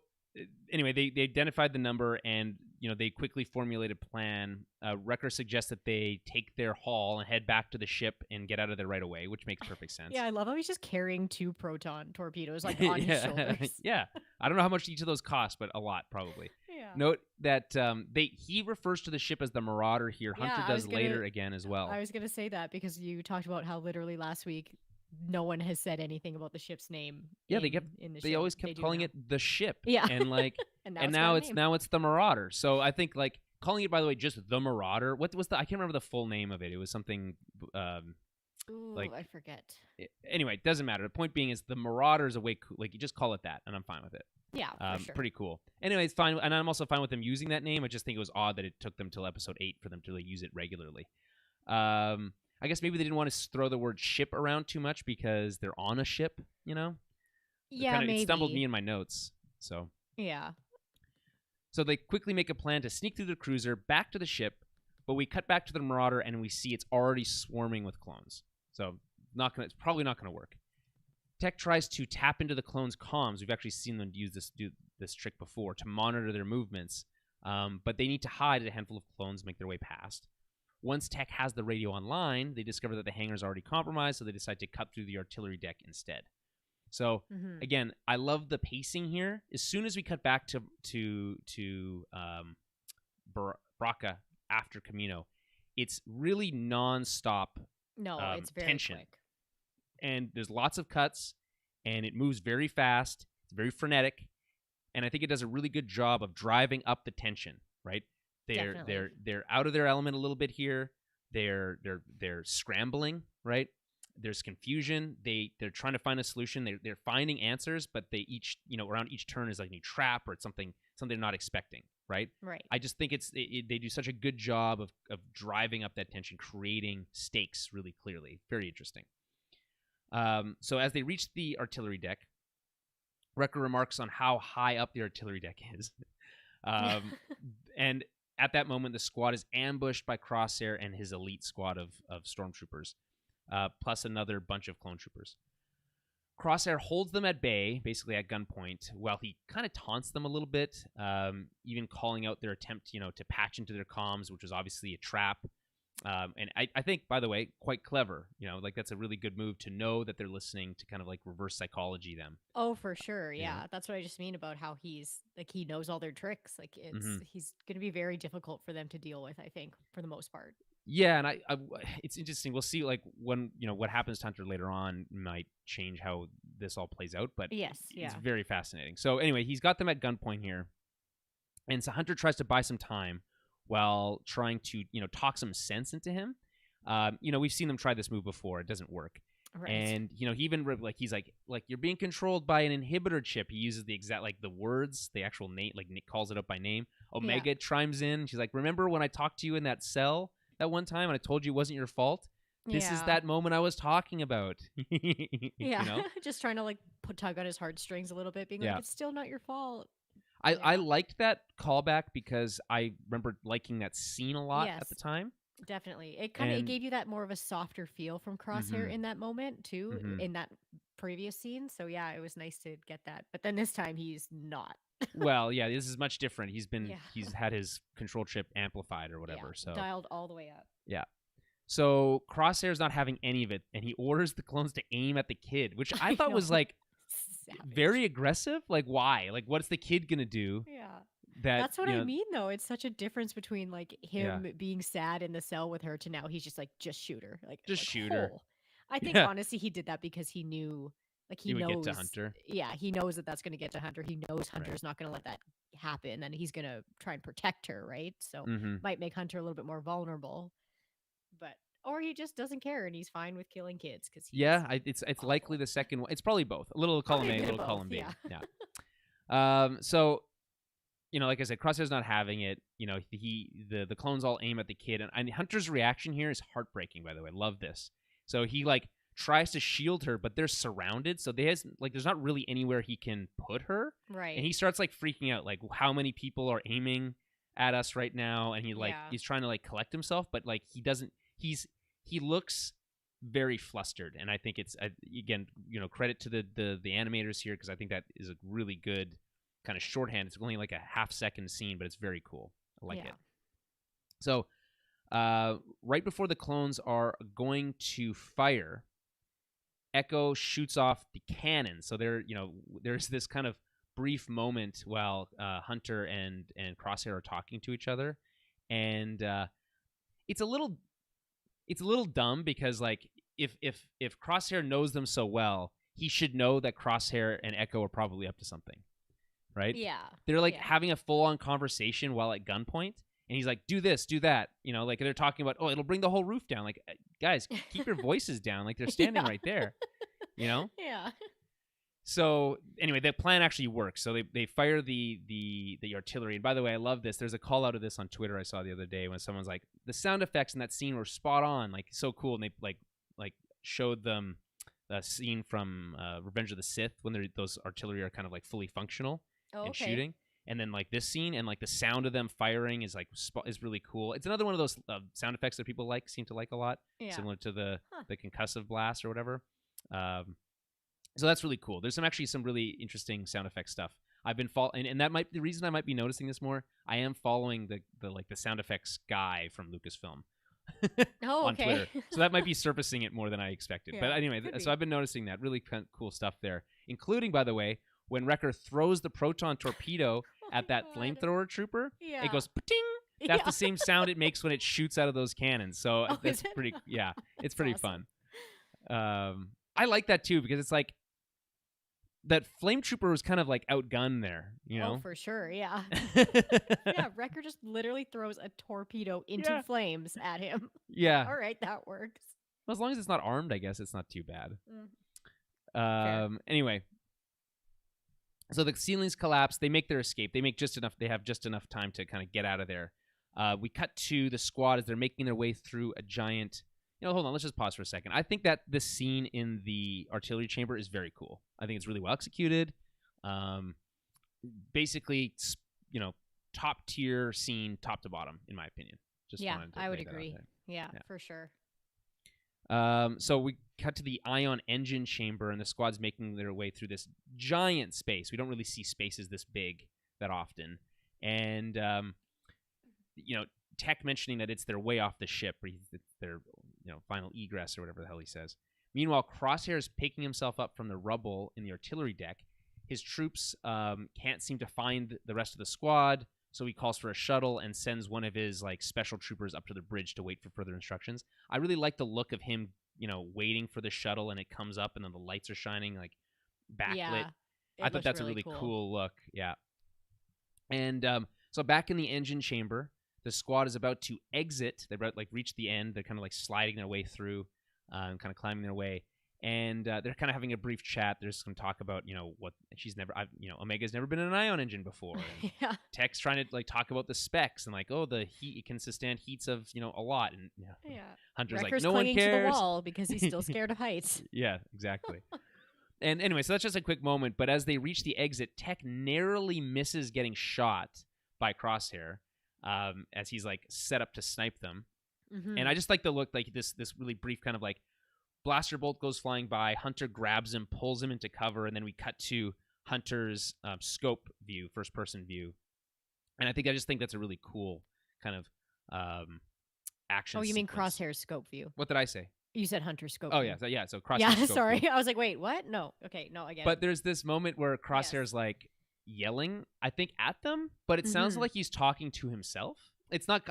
anyway, they identified the number, and they quickly formulated a plan. Wrecker suggests that they take their haul and head back to the ship and get out of there right away, which makes perfect sense. Yeah, I love how he's just carrying 2 proton torpedoes on his shoulders. Yeah, I don't know how much each of those cost, but a lot probably. Yeah. Note that he refers to the ship as the Marauder here. Hunter does later again as well. I was gonna say that because you talked about how literally last week no one has said anything about the ship's name. Yeah, they always kept calling it the ship. Yeah, and and now it's the Marauder. So I think calling it, by the way, just the Marauder. What was I can't remember the full name of it. It was something. Ooh, I forget. Anyway, it doesn't matter. The point being is the Marauder is a way cool. You just call it that, and I'm fine with it. Yeah, for sure. Pretty cool. Anyway, it's fine, and I'm also fine with them using that name. I just think it was odd that it took them till episode 8 for them to use it regularly. I guess maybe they didn't want to throw the word ship around too much because they're on a ship, Yeah, maybe. It stumbled me in my notes. So yeah. So they quickly make a plan to sneak through the cruiser back to the ship, but we cut back to the Marauder and we see it's already swarming with clones. So it's probably not gonna work. Tech tries to tap into the clones' comms. We've actually seen them do this trick before to monitor their movements, but they need to hide as a handful of clones make their way past. Once Tech has the radio online, they discover that the hangar's already compromised, so they decide to cut through the artillery deck instead. So again, I love the pacing here. As soon as we cut back to Braca after Camino, it's really nonstop. No, it's very tension. quick. And there's lots of cuts, and it moves very fast. It's very frenetic, and I think it does a really good job of driving up the tension. Right? They're out of their element a little bit here. They're scrambling. Right? There's confusion. They're trying to find a solution. They're finding answers, but they each around each turn is like a new trap or it's something they're not expecting. Right? Right. I just think they do such a good job of driving up that tension, creating stakes really clearly. Very interesting. So as they reach the artillery deck, Wrecker remarks on how high up the artillery deck is. And at that moment, the squad is ambushed by Crosshair and his elite squad of stormtroopers, plus another bunch of clone troopers. Crosshair holds them at bay, basically at gunpoint, while he kind of taunts them a little bit, even calling out their attempt, to patch into their comms, which was obviously a trap. And I think, by the way, quite clever. That's a really good move to know that they're listening to kind of reverse psychology them. Oh, for sure. Yeah. That's what I just mean about how he's he knows all their tricks. He's going to be very difficult for them to deal with, I think, for the most part. Yeah, and I it's interesting. We'll see when what happens to Hunter later on might change how this all plays out, but it's very fascinating. So anyway, he's got them at gunpoint here. And so Hunter tries to buy some time while trying to, talk some sense into him. We've seen them try this move before. It doesn't work. Right. And, he even, he's like, you're being controlled by an inhibitor chip. He uses the exact, the words, the actual name, Nick calls it up by name. Omega chimes in. She's like, remember when I talked to you in that cell that one time and I told you it wasn't your fault? This is that moment I was talking about. Yeah. Just trying to, tug on his heartstrings a little bit, being like, it's still not your fault. I liked that callback because I remember liking that scene a lot at the time. Definitely. It it gave you that more of a softer feel from Crosshair in that moment too, in that previous scene. So yeah, it was nice to get that. But then this time he's not. Well, yeah, this is much different. He's had his control chip amplified or whatever. So dialed all the way up. Yeah. So Crosshair's not having any of it, and he orders the clones to aim at the kid, which I thought was savage. Very aggressive. Why? What's the kid gonna do? Yeah. That's what I mean, though. It's such a difference between him being sad in the cell with her to now he's just shoot her. Shoot her. I think honestly he did that because he knew he knows would get to Hunter. Yeah, he knows that that's gonna get to Hunter. He knows Hunter's not gonna let that happen, and he's gonna try and protect her, right? So might make Hunter a little bit more vulnerable. Or he just doesn't care and he's fine with killing kids because it's likely the second one. It's probably both. A little column A, a little column B. Yeah. So, like I said, Crosshair's not having it. The clones all aim at the kid, and Hunter's reaction here is heartbreaking. By the way, love this. So he tries to shield her, but they're surrounded, so there's not really anywhere he can put her. Right. And he starts like freaking out, like how many people are aiming at us right now, and he's trying to like collect himself, but like he looks very flustered, and I think it's again, credit to the animators here, because I think that is a really good kind of shorthand. It's only like a half-second scene, but it's very cool. I like it. So right before the clones are going to fire, Echo shoots off the cannon. So there's this kind of brief moment while Hunter and Crosshair are talking to each other, and it's a little dumb, because like if Crosshair knows them so well, he should know that Crosshair and Echo are probably up to something, right? Yeah. They're like having a full-on conversation while at gunpoint, and he's like, do this, do that, like they're talking about, oh, it'll bring the whole roof down. Like, guys, keep your voices down. Like, they're standing right there, Yeah. So anyway, the plan actually works. So they fire the artillery. And by the way, I love this. There's a call out of this on Twitter I saw the other day when someone's like, the sound effects in that scene were spot on, like so cool. And they like showed them the scene from Revenge of the Sith when those artillery are kind of like fully functional and shooting. And then like this scene and like the sound of them firing is like is really cool. It's another one of those sound effects that people seem to like a lot, similar to the concussive blast or whatever. So that's really cool. There's some really interesting sound effect stuff. I've been and that might be the reason I might be noticing this more. I am following the sound effects guy from Lucasfilm on Twitter, so that might be surfacing it more than I expected. But anyway, so I've been noticing that really cool stuff there, including, by the way, when Wrecker throws the proton torpedo at that flamethrower trooper. It goes pa-ting. That's the same sound it makes when it shoots out of those cannons. So that's pretty. Yeah, it's pretty awesome. Fun. I like that too, because it's like, that flame trooper was kind of like outgunned there, Oh, for sure, yeah. Wrecker just literally throws a torpedo into flames at him. Yeah. All right, that works. Well, as long as it's not armed, I guess it's not too bad. Anyway, so the ceilings collapse. They make their escape. They have just enough time to kind of get out of there. We cut to the squad as they're making their way through a giant... hold on, let's just pause for a second. I think that this scene in the artillery chamber is very cool. I think it's really well executed. Basically, top tier scene, top to bottom, in my opinion. I would agree. Yeah, for sure. So we cut to the ion engine chamber, and the squad's making their way through this giant space. We don't really see spaces this big that often. And, Tech mentioning that it's their way off the ship, or it's their final egress or whatever the hell he says. Meanwhile, Crosshair is picking himself up from the rubble in the artillery deck. His troops can't seem to find the rest of the squad, so he calls for a shuttle and sends one of his special troopers up to the bridge to wait for further instructions. I really like the look of him, waiting for the shuttle, and it comes up and then the lights are shining backlit. Yeah, I thought that's a really cool look. Yeah. And so back in the engine chamber, the squad is about to exit. They're about reach the end. They're kind of sliding their way through, kind of climbing their way, and they're kind of having a brief chat. They're just going to talk about what Omega's never been in an ion engine before. Tech's trying to talk about the specs and the heat, it can sustain heats of a lot. And Hunter's Wrecker's no one cares to the wall because he's still scared of heights. Yeah, exactly. And anyway, so that's just a quick moment. But as they reach the exit, Tech narrowly misses getting shot by Crosshair. As he's set up to snipe them. Mm-hmm. And I just like the look, this really brief kind of blaster bolt goes flying by, Hunter grabs him, pulls him into cover, and then we cut to Hunter's scope view, first person view. And I just think that's a really cool kind of action. Oh, you mean sequence. Crosshair's scope view? What did I say? You said Hunter's scope view. So Crosshair's scope sorry. view. I was like, wait, what? No. Okay, no, again. But there's this moment where Crosshair's yelling, I think, at them, but it sounds like he's talking to himself. It's not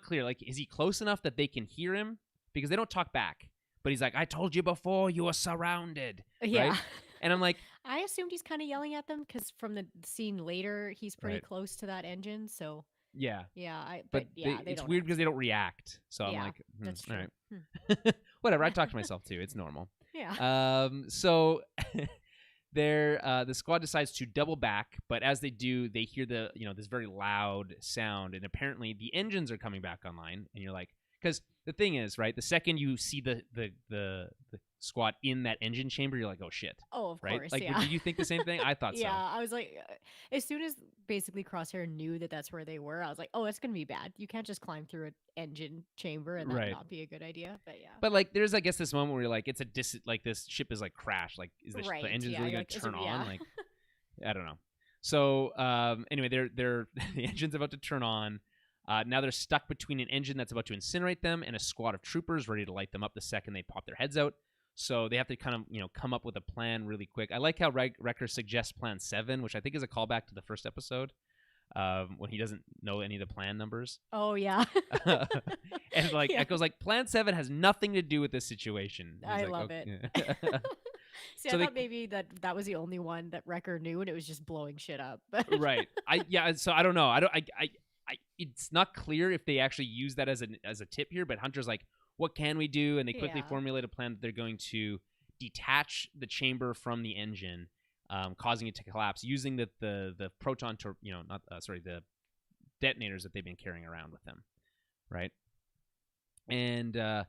clear. Is he close enough that they can hear him? Because they don't talk back. But he's like, I told you before, you are surrounded. Yeah. Right? And I'm like, I assumed he's kind of yelling at them because from the scene later, he's pretty close to that engine. So yeah. Yeah. It's weird because they don't react. So I'm like, that's true. All right. Whatever. I talk to myself too. It's normal. Yeah. So the squad decides to double back, but as they do, they hear this very loud sound, and apparently the engines are coming back online. And you're like, because the thing is, right, the second you see the squad in that engine chamber, you're like, oh shit, Oh, of right? course, Like, yeah. did you think the same thing? I thought Yeah, so. I was like, as soon as basically Crosshair knew that that's where they were, I was like, oh, it's gonna be bad. You can't just climb through an engine chamber and that Right. not be a good idea. But yeah, But like, there's I guess this moment where you're like, like this ship is like crashed. Like, is the right. engine's Yeah, really you're gonna like, is turn it, on? yeah, Like, I don't know. So anyway, they're the engine's about to turn on. Now they're stuck between an engine that's about to incinerate them and a squad of troopers ready to light them up the second they pop their heads out. So they have to kind of come up with a plan really quick. I like how Wrecker suggests Plan 7, which I think is a callback to the first episode when he doesn't know any of the plan numbers. oh yeah, And like yeah. Echo's like, Plan 7 has nothing to do with this situation. He's I like, love it. okay. See, So I they thought maybe that was the only one that Wrecker knew, and it was just blowing shit up. right. So I don't know. It's not clear if they actually use that as a tip here, but Hunter's like, what can we do? And they quickly Yeah. formulate a plan that they're going to detach the chamber from the engine, causing it to collapse using the proton the detonators that they've been carrying around with them, right? And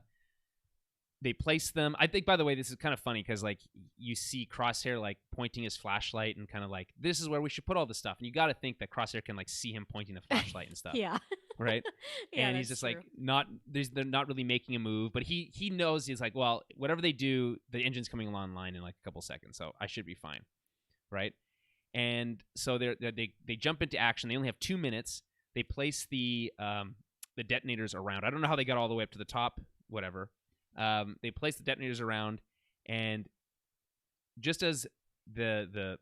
they place them. I think, by the way, this is kind of funny because like you see Crosshair like pointing his flashlight and kind of like, this is where we should put all this stuff. And you got to think that Crosshair can like see him pointing the flashlight and stuff, Yeah. right? Yeah, And he's that's just true. like they're not really making a move, but he knows. He's like, well, whatever they do, the engine's coming online in like a couple seconds, so I should be fine, right? And so they jump into action. They only have 2 minutes. They place the detonators around. I don't know how they got all the way up to the top. Whatever. They place the detonators around, and just as the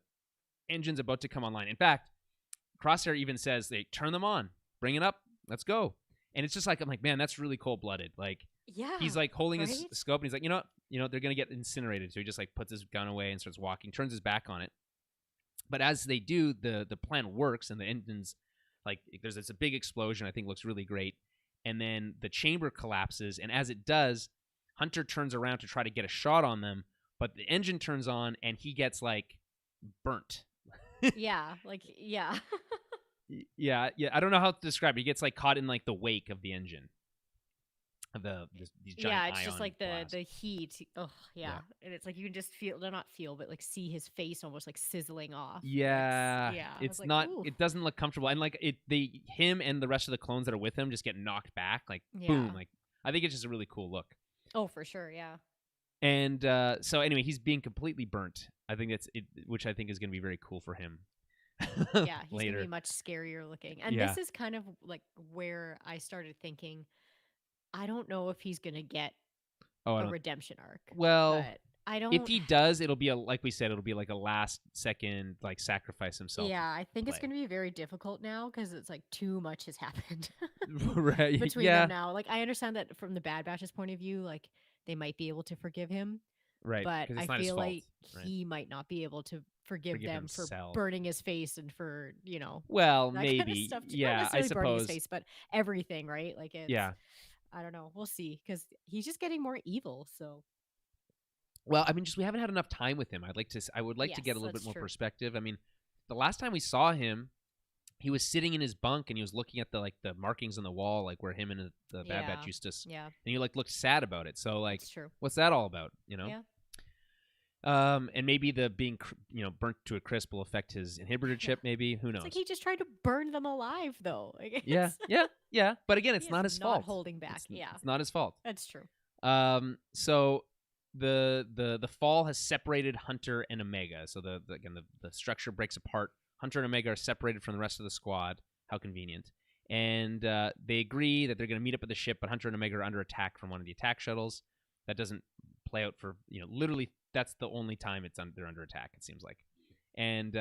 engine's about to come online, in fact, Crosshair even says, they turn them on, bring it up, let's go. And it's just like, I'm like, man, that's really cold-blooded. Like, Yeah. he's like holding his right? scope, and he's like, you know, they're gonna get incinerated. So he just like puts his gun away and starts walking, turns his back on it. But as they do, the plan works, and the engine's like, there's this a big explosion. I think looks really great, and then the chamber collapses, and as it does, Hunter turns around to try to get a shot on them, but the engine turns on, and he gets like burnt. Yeah. Like, yeah. Yeah. I don't know how to describe it. He gets like caught in like the wake of the engine, of these giant Yeah, it's just ion like blasts. the heat. Oh, yeah. Yeah. And it's like you can just feel, no, not feel, but like see his face almost like sizzling off. Yeah, Yeah. I it's was like, not. ooh. It doesn't look comfortable, and like him and the rest of the clones that are with him just get knocked back, like boom. Yeah. Like, I think it's just a really cool look. Oh, for sure. Yeah. And so anyway, he's being completely burnt. I think that's it, which I think is going to be very cool for him. Yeah. He's later. going to be much scarier looking. And Yeah. this is kind of like where I started thinking, I don't know if he's going to get Oh, I a don't- redemption arc. well, But I don't. if he does, it'll be like we said, it'll be like a last second like sacrifice himself. Yeah, I think it's play. going to be very difficult now because it's like too much has happened Right. between Yeah. them now. Like, I understand that from the Bad Batch's point of view, like they might be able to forgive him, Right. but 'cause it's I not his feel fault, like right? he might not be able to forgive Forgive them for himself. burning his face and for Well, that maybe. kind of stuff. Too. Yeah, Not I necessarily burning his suppose. face, but everything, right? Like it's. Yeah. I don't know. We'll see because he's just getting more evil. So Well, I mean, just we haven't had enough time with him. I would like to get a Yes, little bit that's more true. perspective. I mean, the last time we saw him, he was sitting in his bunk and he was looking at the markings on the wall, like where him and the Bad Yeah. Batch used to, yeah, and he like looked sad about it. So like, it's true. what's that all about? You know? Yeah. And maybe the being burnt to a crisp will affect his inhibitor chip. Maybe, who knows? It's like he just tried to burn them alive, though. Like, Yeah, it's- yeah. But again, he it's is not his not fault. holding back. It's, Yeah, it's not his fault. that's true. So the fall has separated Hunter and Omega. So the structure breaks apart. Hunter and Omega are separated from the rest of the squad. How convenient. And they agree that they're going to meet up at the ship, but Hunter and Omega are under attack from one of the attack shuttles. That doesn't play out for literally. That's the only time they're under attack. It seems like. And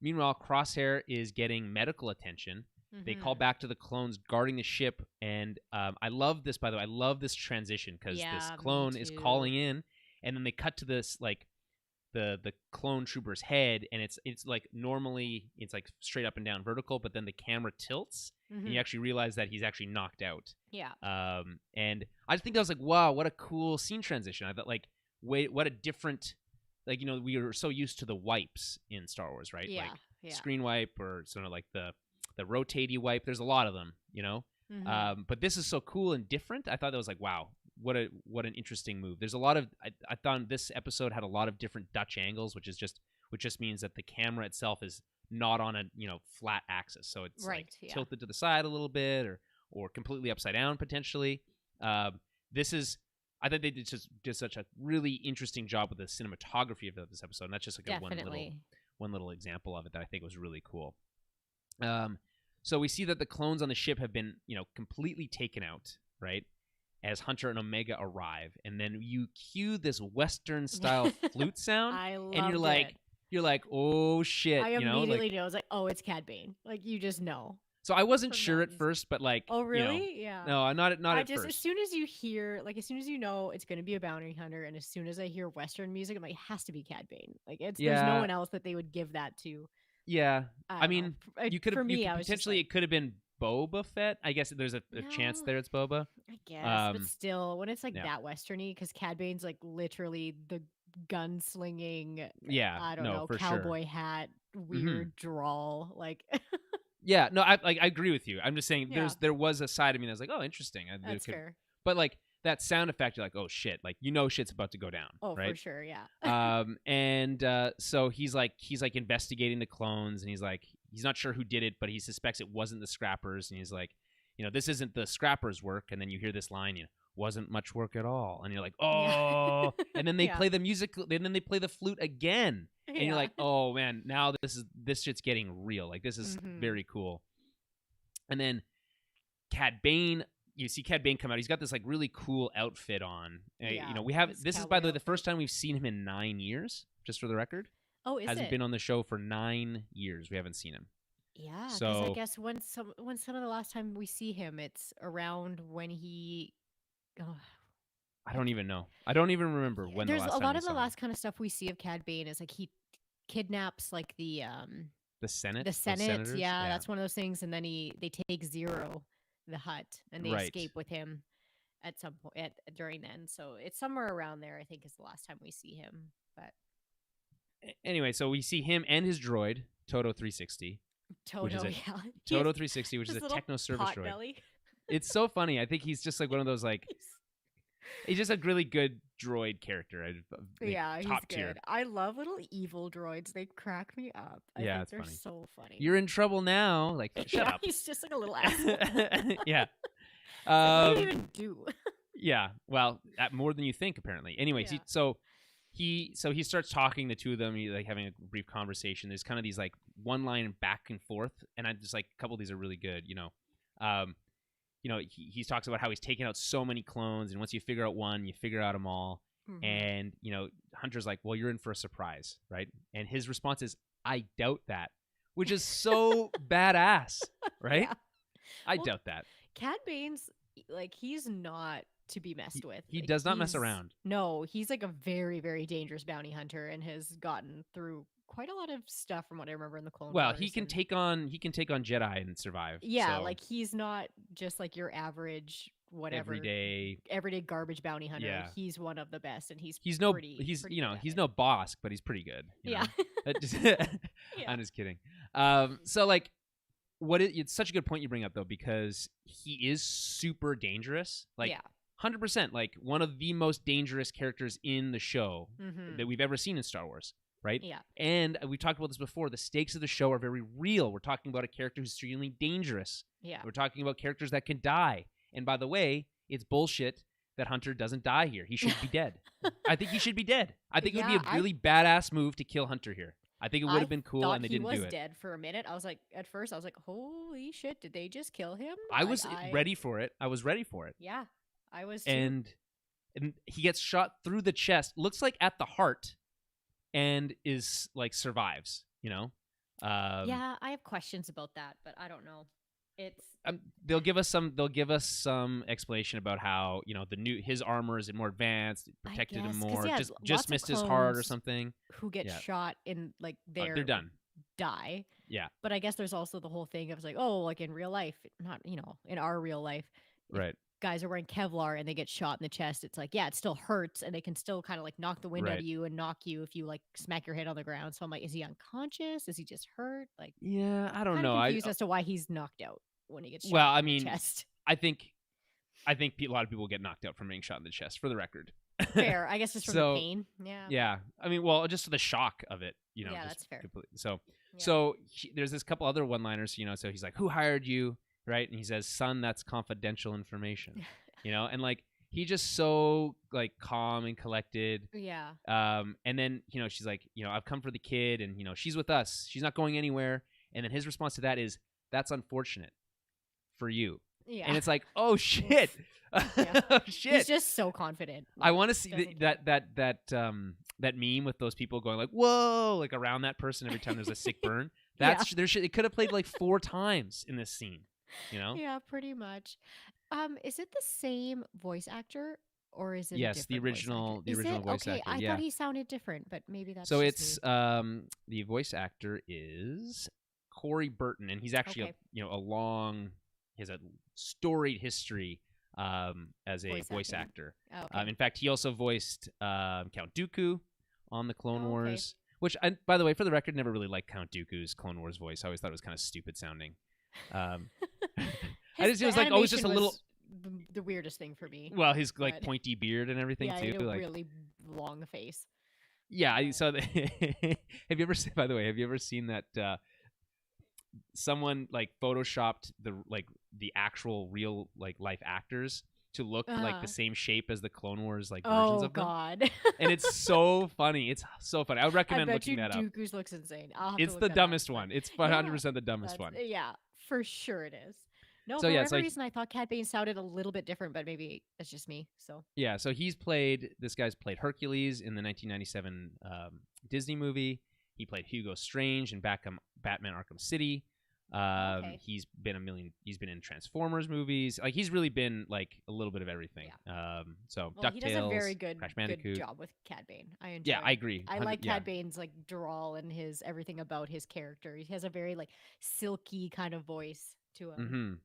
meanwhile, Crosshair is getting medical attention. They call Mhm. back to the clones guarding the ship, and I love this. By the way, I love this transition because Yeah, this me clone is too. calling in, and then they cut to this like the clone trooper's head, and it's like normally it's like straight up and down vertical, but then the camera tilts, and Mhm. you actually realize that he's actually knocked out. Yeah, And I just think that was like, wow, what a cool scene transition. I thought like, wait, what a different, like we were so used to the wipes in Star Wars, right? yeah, Like yeah. screen wipe or sort of like the rotatey wipe. There's a lot of them, Mhm. But this is so cool and different. I thought that was like, wow, what an interesting move. There's a lot of I found this episode had a lot of different Dutch angles, which just means that the camera itself is not on a flat axis, so it's tilted to the side a little bit or completely upside down potentially. This is I think they did such a really interesting job with the cinematography of this episode, and that's just like one little example of it that I think was really cool. So we see that the clones on the ship have been completely taken out, right? As Hunter and Omega arrive, and then you cue this Western style flute sound, and you're like, oh shit! I immediately know. I was like, oh, it's Cad Bane. Like you just know. So I wasn't sure at first, but like, oh really? Yeah. No, not at first. As soon as you hear, as soon as you know it's going to be a bounty hunter, and as soon as I hear Western music, I'm like, it has to be Cad Bane. Like there's no one else that they would give that to. Yeah, I mean, you could have potentially it could have been Boba Fett. I guess there's a chance there it's Boba. I guess, but still, when it's like that Westerny, because Cad Bane's like literally the gunslinging. Yeah, I don't know, cowboy hat, weird drawl, like. Yeah, no, I agree with you. I'm just saying there was a side of me that was like, oh, interesting. That's fair. But like that sound effect, you're like, oh shit, like shit's about to go down. Oh, right? For sure, yeah. So he's like investigating the clones, and he's not sure who did it, but he suspects it wasn't the Scrappers, and he's like, this isn't the Scrappers' work. And then you hear this line, wasn't much work at all, and you're like, oh, and then they play the music, and then they play the flute again. And you're like, oh man, now this shit's getting real. Like this is very cool. And then Cad Bane, you see Cad Bane come out. He's got this like really cool outfit on. We have this is by the way the first time we've seen him in 9 years. Just for the record. Oh, hasn't been on the show for 9 years. We haven't seen him. Yeah, because I guess when some of the last time we see him, it's around when he. Oh. I don't even know. I don't even remember when. There's a lot of the last kind of stuff we see of Cad Bane is like he kidnaps like the Senate. The Senate, yeah, that's one of those things, and then they take Zero, the Hutt, and they escape with him at some point during then. So it's somewhere around there. I think is the last time we see him. But anyway, so we see him and his droid Toto 360. Toto 360, which is a techno service droid. Belly. It's so funny. I think he's just like one of those like. He's just a really good droid character. He's top good. Tier. I love little evil droids. They crack me up. I think they're funny. So funny. You're in trouble now. Like, shut up. He's just like a little asshole. Yeah. What do you even do? Yeah. Well, more than you think, apparently. Anyway, he starts talking, the two of them, like having a brief conversation. There's kind of these like one line back and forth, and I just like a couple of these are really good. He talks about how he's taken out so many clones, and once you figure out one, you figure out them all. Mm-hmm. And, Hunter's like, well, you're in for a surprise, right? And his response is, I doubt that, which is so badass, right? Yeah. I doubt that. Cad Bane's, like, he's not to be messed with. He does not mess around. No, he's like a very, very dangerous bounty hunter and has gotten through quite a lot of stuff from what I remember in the Clone Wars. Well, he can take on Jedi and survive. Yeah, so. Like he's not just like your average everyday garbage bounty hunter. Yeah. He's one of the best, and he's no Bosk, but he's pretty good. Yeah. I'm just kidding. So like, it's such a good point you bring up though, because he is super dangerous. Like 100%, like one of the most dangerous characters in the show that we've ever seen in Star Wars. Right? Yeah. And we talked about this before. The stakes of the show are very real. We're talking about a character who's extremely dangerous. Yeah. We're talking about characters that can die. And by the way, it's bullshit that Hunter doesn't die here. He should be dead. I think he should be dead. I think it would be a really badass move to kill Hunter here. I think it would have been cool, and they didn't do it. He was dead for a minute. I was like, at first, I was like, holy shit, did they just kill him? I was ready for it. I was ready for it. Yeah, I was too. And he gets shot through the chest. Looks like at the heart. And is like survives, Yeah, I have questions about that, but I don't know. It's they'll give us some explanation about how his armor is more advanced, it protected him more, just missed his heart or something. Who get shot in like they're done, die. Yeah, but I guess there's also the whole thing of like, oh, like in real life, not in our real life, right? Guys are wearing Kevlar and they get shot in the chest. It's like, yeah, it still hurts, and they can still kind of like knock the wind out of you and knock you if you like smack your head on the ground. So I'm like, is he unconscious? Is he just hurt? Like, yeah, I don't know. Confused as to why he's knocked out when he gets shot in the chest. I think I think a lot of people get knocked out from being shot in the chest, for the record. Fair. I guess just from So, the pain. Yeah. Yeah, I mean, well, just the shock of it, Yeah, just that's fair. completely. So, Yeah. there's this couple other one-liners, so he's like, "Who hired you?" Right, and he says, "Son, that's confidential information," and like he just so like calm and collected. Yeah. And then she's like, "I've come for the kid, and she's with us. She's not going anywhere." And then his response to that is, "That's unfortunate for you." Yeah. And it's like, oh shit, Yeah. oh, shit. He's just so confident. I want to see that meme with those people going like, "Whoa!" like around that person every time there's a sick burn. That's it could have played like 4 times in this scene, Yeah, pretty much. Is it the same voice actor or is it a Yes, the different voice original actor? Is it? voice Okay, actor. I Yeah. thought he sounded different, but maybe that's So just it's me. the voice actor is Corey Burton, and he's actually Okay. he has a storied history as a voice acting. actor. Oh, okay. In fact, he also voiced Count Dooku on the Clone Oh, okay. Wars, which, by the way, for the record, never really liked Count Dooku's Clone Wars voice. I always thought it was kind of stupid sounding. Um, it was like always just a little. The weirdest thing for me. Well, his like But- pointy beard and everything Yeah, too. and a Like, really long face. yeah. Yeah. So, have you ever? By the way, have you ever seen that? Someone like photoshopped the actual real like life actors to look like the same shape as the Clone Wars like versions Oh of them. God. And it's so funny. It's so funny. I would I recommend bet looking you that up. Dooku's looks insane. I'll have to It's look the that up, dumbest but- one. It's 100% the dumbest one. Yeah, for sure it is. No, So, for yeah, it's whatever like- reason, I thought Cad Bane sounded a little bit different, but maybe it's just me. So Yeah, so this guy's played Hercules in the 1997 Disney movie. He played Hugo Strange in Batman Arkham City. Okay. He's been in Transformers movies. Like, he's really been like a little bit of everything. So well, he does a very DuckTales, good Crash Bandicoot. job with Cad Bane. I enjoy. Yeah, I agree. I like 100 yeah. Cad Bane's like drawl and his everything about his character. He has a very like silky kind of voice to him.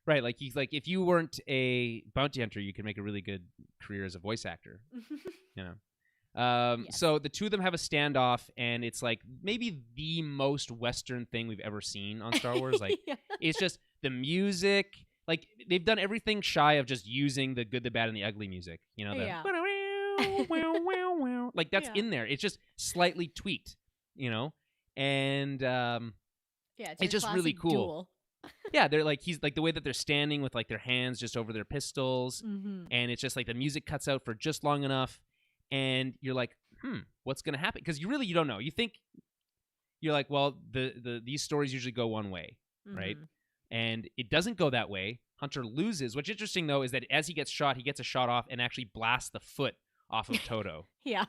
Right, like he's like, if you weren't a bounty hunter, you could make a really good career as a voice actor. Yes. So the two of them have a standoff, and it's like maybe the most Western thing we've ever seen on Star Wars. Like, Yeah. it's just the music. Like, they've done everything shy of just using the good, the bad, and the ugly music. Yeah. Like, that's Yeah. in there. It's just slightly tweaked, and Yeah, It's your just really classic cool. duel. yeah, they're like, he's like the way that they're standing with like their hands just over their pistols, Mm-hmm. and it's just like the music cuts out for just long enough, and you're like, what's gonna happen? Because you don't know. You think you're like, well, these stories usually go one way, right? And it doesn't go that way. Hunter loses. What's interesting though is that as he gets shot, he gets a shot off and actually blasts the foot off of Toto. Yeah.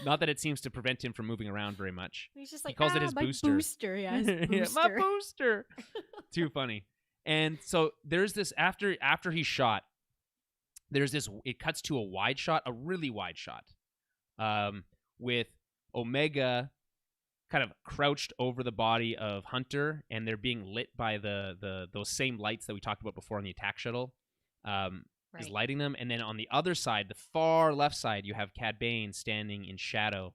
Not that it seems to prevent him from moving around very much. He's just like, calls it his my booster." Yeah, his Yeah, booster. my booster. Too funny. And so there's this after he's shot. There's this. It cuts to a wide shot, a really wide shot, with Omega kind of crouched over the body of Hunter, and they're being lit by those same lights that we talked about before on the attack shuttle. Is Right. lighting them, and then on the other side, the far left side, you have Cad Bane standing in shadow,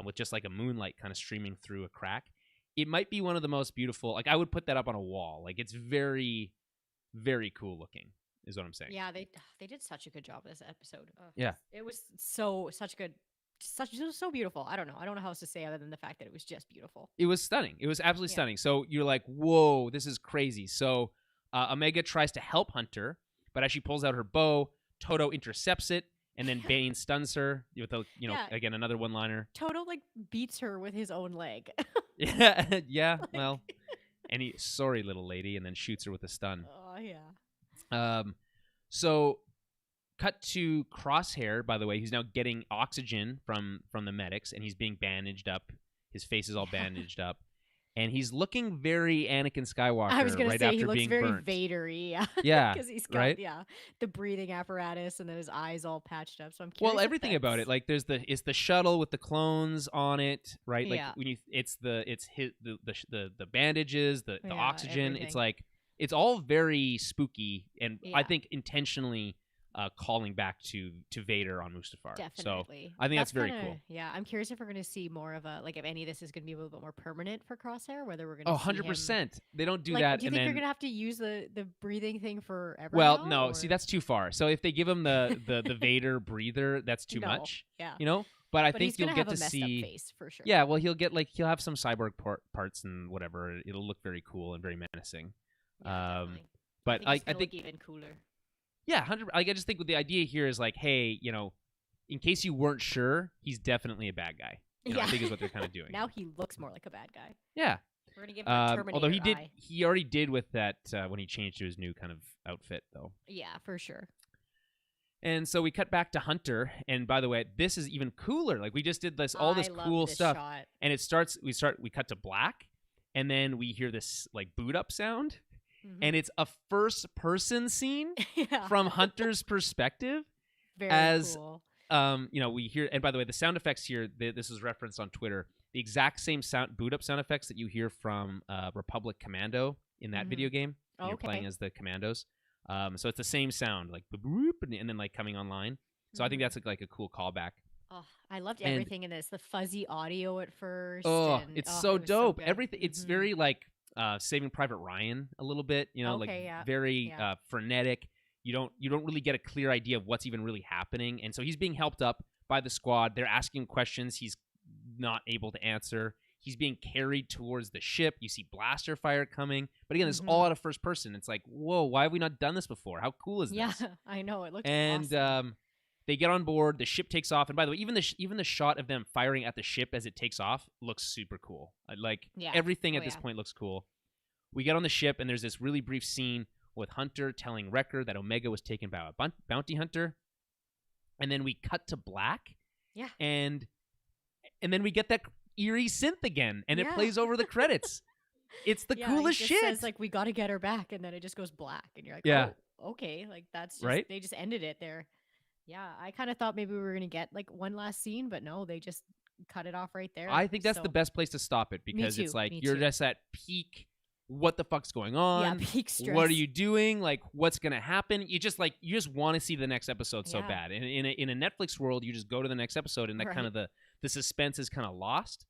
with just like a moonlight kind of streaming through a crack. It might be one of the most beautiful. Like, I would put that up on a wall. Like, it's very, very cool looking, is what I'm saying. Yeah, they did such a good job this episode. Yeah. It was so beautiful. I don't know how else to say other than the fact that it was just beautiful. It was stunning. It was absolutely Yeah. stunning. So you're like, whoa, this is crazy. So Omega tries to help Hunter, but as she pulls out her bow, Toto intercepts it, and then Bane stuns her with Yeah. again, another one-liner. Toto like beats her with his own leg. Yeah, yeah. Well, and sorry, little lady, and then shoots her with a stun. Oh yeah. So cut to Crosshair, by the way, he's now getting oxygen from the medics, and he's being bandaged up. His face is all bandaged up. And he's looking very Anakin Skywalker I was gonna right say after he looks being very burnt. Vader-y, yeah. Yeah, Because he's got right? the breathing apparatus and then his eyes all patched up. So I'm curious. Well, if everything about that's- it, like it's the shuttle with the clones on it, right? Like Yeah. when the bandages, the Yeah, oxygen. everything. It's like it's all very spooky, and I Yeah. think intentionally calling back to Vader on Mustafar. So Definitely. I think that's very kinda, cool. yeah. I'm curious if we're gonna see more of a like if any of this is gonna be a little bit more permanent for Crosshair, whether we're Oh, gonna see him 100%. They don't do like. that, Do you and think you're then gonna have to use the breathing thing forever well, now, no. See, or that's too far. So if they give him the Vader breather, that's too no? much. Yeah, You know. But I but think he's you'll gonna get have a to messed up see. face for sure. Yeah, well, he'll have some cyborg parts and whatever. It'll look very cool and very menacing. Yeah, definitely. I But think he's I gonna think look even cooler. yeah, 100. Like I just think with the idea here is like, hey, in case you weren't sure, he's definitely a bad guy. Yeah, I think is what they're kind of doing. now he looks more like a bad guy. Yeah. We're gonna give him that Terminator Although eye. he already did with that when he changed to his new kind of outfit though. Yeah, for sure. And so we cut back to Hunter, and by the way, this is even cooler. Like we just did all this I love cool this stuff, shot. and we cut to black, and then we hear this like boot up sound, and it's a first person scene Yeah, from Hunter's perspective. very as cool. We hear, and by the way, the sound effects here, this is referenced on Twitter. The exact same boot up sound effects that you hear from Republic Commando in that video game. When you're playing as the commandos. So it's the same sound, like boop, and then like coming online. So I think that's like a cool callback. Oh, I loved everything in this. The fuzzy audio at first. Oh, and, it's it so was dope. good. Everything. It's very like Saving Private Ryan a little bit. Okay, yeah. Very Yeah. frenetic. You don't really get a clear idea of what's even really happening, and so he's being helped up by the squad. They're asking him questions he's not able to answer. He's being carried towards the ship. You see blaster fire coming. But again, it's all out of first person. It's like, whoa, why have we not done this before? How cool is this? Yeah, I know. It looks and awesome. they get on board. The ship takes off. And by the way, even the shot of them firing at the ship as it takes off looks super cool. Like everything at this point looks cool. We get on the ship, and there's this really brief scene with Hunter telling Wrecker that Omega was taken by a bounty hunter. And then we cut to black. Yeah. And then we get that eerie synth again, and it plays over the credits. It's the coolest it shit. Says like we got to get her back, and then it just goes black, and you're like, oh, okay, like that's just, right. They just ended it there. Yeah, I kind of thought maybe we were gonna get like one last scene, but no, they just cut it off right there. I think that's the best place to stop it because it's like you're just at peak. What the fuck's going on? Yeah, peak stress. What are you doing? Like, what's gonna happen? You just want to see the next episode so bad. And in a Netflix world, you just go to the next episode, and that kind of the suspense is kind of lost.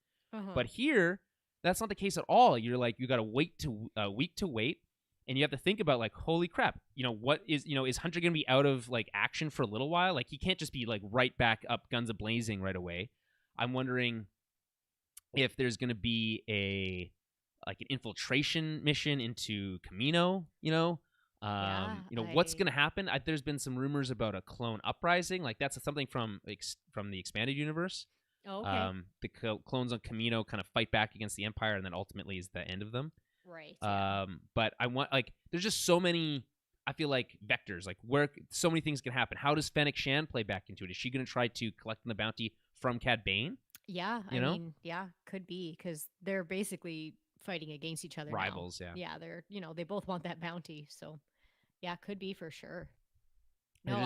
But here, that's not the case at all. You're like, you got to wait to a week to wait, and you have to think about like, holy crap, what is Hunter gonna be out of like action for a little while? Like, he can't just be like right back up, guns a blazing right away. I'm wondering if there's gonna be an infiltration mission into Camino. What's gonna happen? There's been some rumors about a clone uprising. Like that's something from the expanded universe. Oh, okay. The clones on Camino kind of fight back against the Empire, and then ultimately is the end of them. Right. But I want there's just so many. I feel like vectors, like where so many things can happen. How does Fennec Shan play back into it? Is she going to try to collect the bounty from Cad Bane? Yeah, I mean, could be because they're basically fighting against each other. Rivals, now. Yeah, they're they both want that bounty, so could be for sure. No,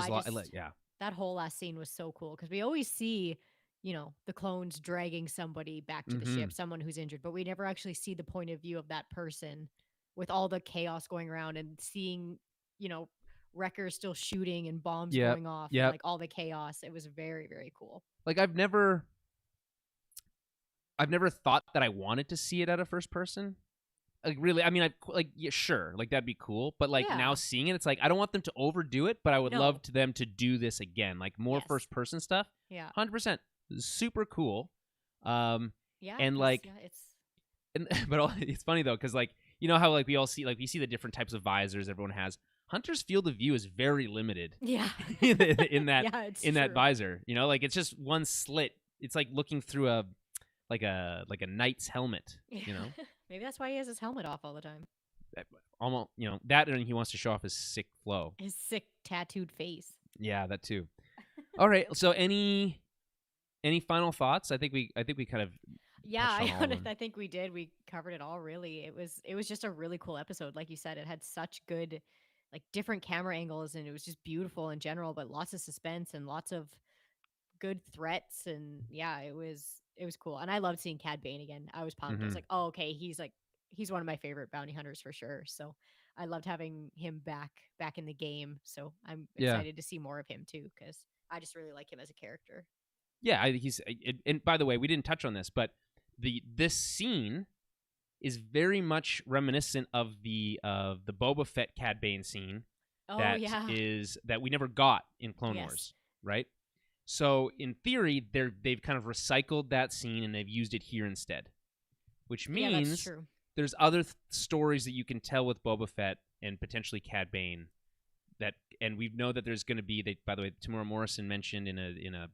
that whole last scene was so cool because we always see the clones dragging somebody back to the ship, someone who's injured, but we never actually see the point of view of that person with all the chaos going around and seeing Wrecker still shooting and bombs going off and like all the chaos. It was very, very cool. Like I've never thought that I wanted to see it at a first person. Like really, I mean, sure, like that'd be cool. But like now seeing it, it's like I don't want them to overdo it, but I would love them to do this again, like more first person stuff. Yeah, 100%, super cool. And it's funny though because like how like we see the different types of visors everyone has. Hunter's field of view is very limited. Yeah, in that visor, like it's just one slit. It's like looking through a knight's helmet. Maybe that's why he has his helmet off all the time. Almost, that, and he wants to show off his sick flow, his sick tattooed face. Yeah, that too. All right. So any final thoughts? I think we kind of. Yeah, I think we did. We covered it all. Really, it was just a really cool episode. Like you said, it had such good, like different camera angles, and it was just beautiful in general. But lots of suspense and lots of good threats, and it was cool. And I loved seeing Cad Bane again. I was pumped. I was like, oh, okay, he's one of my favorite bounty hunters for sure. So I loved having him back in the game. So I'm Yeah. excited to see more of him too, because I just really like him as a character. Yeah, and by the way, we didn't touch on this, but this scene is very much reminiscent of the Boba Fett Cad Bane scene Oh that yeah. we never got in Clone Yes. Wars, right? So in theory, they've kind of recycled that scene and they've used it here instead, which Yeah, that's means true. there's other stories that you can tell with Boba Fett and potentially Cad Bane. And we know that there's going to be. By the way, Tamura Morrison mentioned in a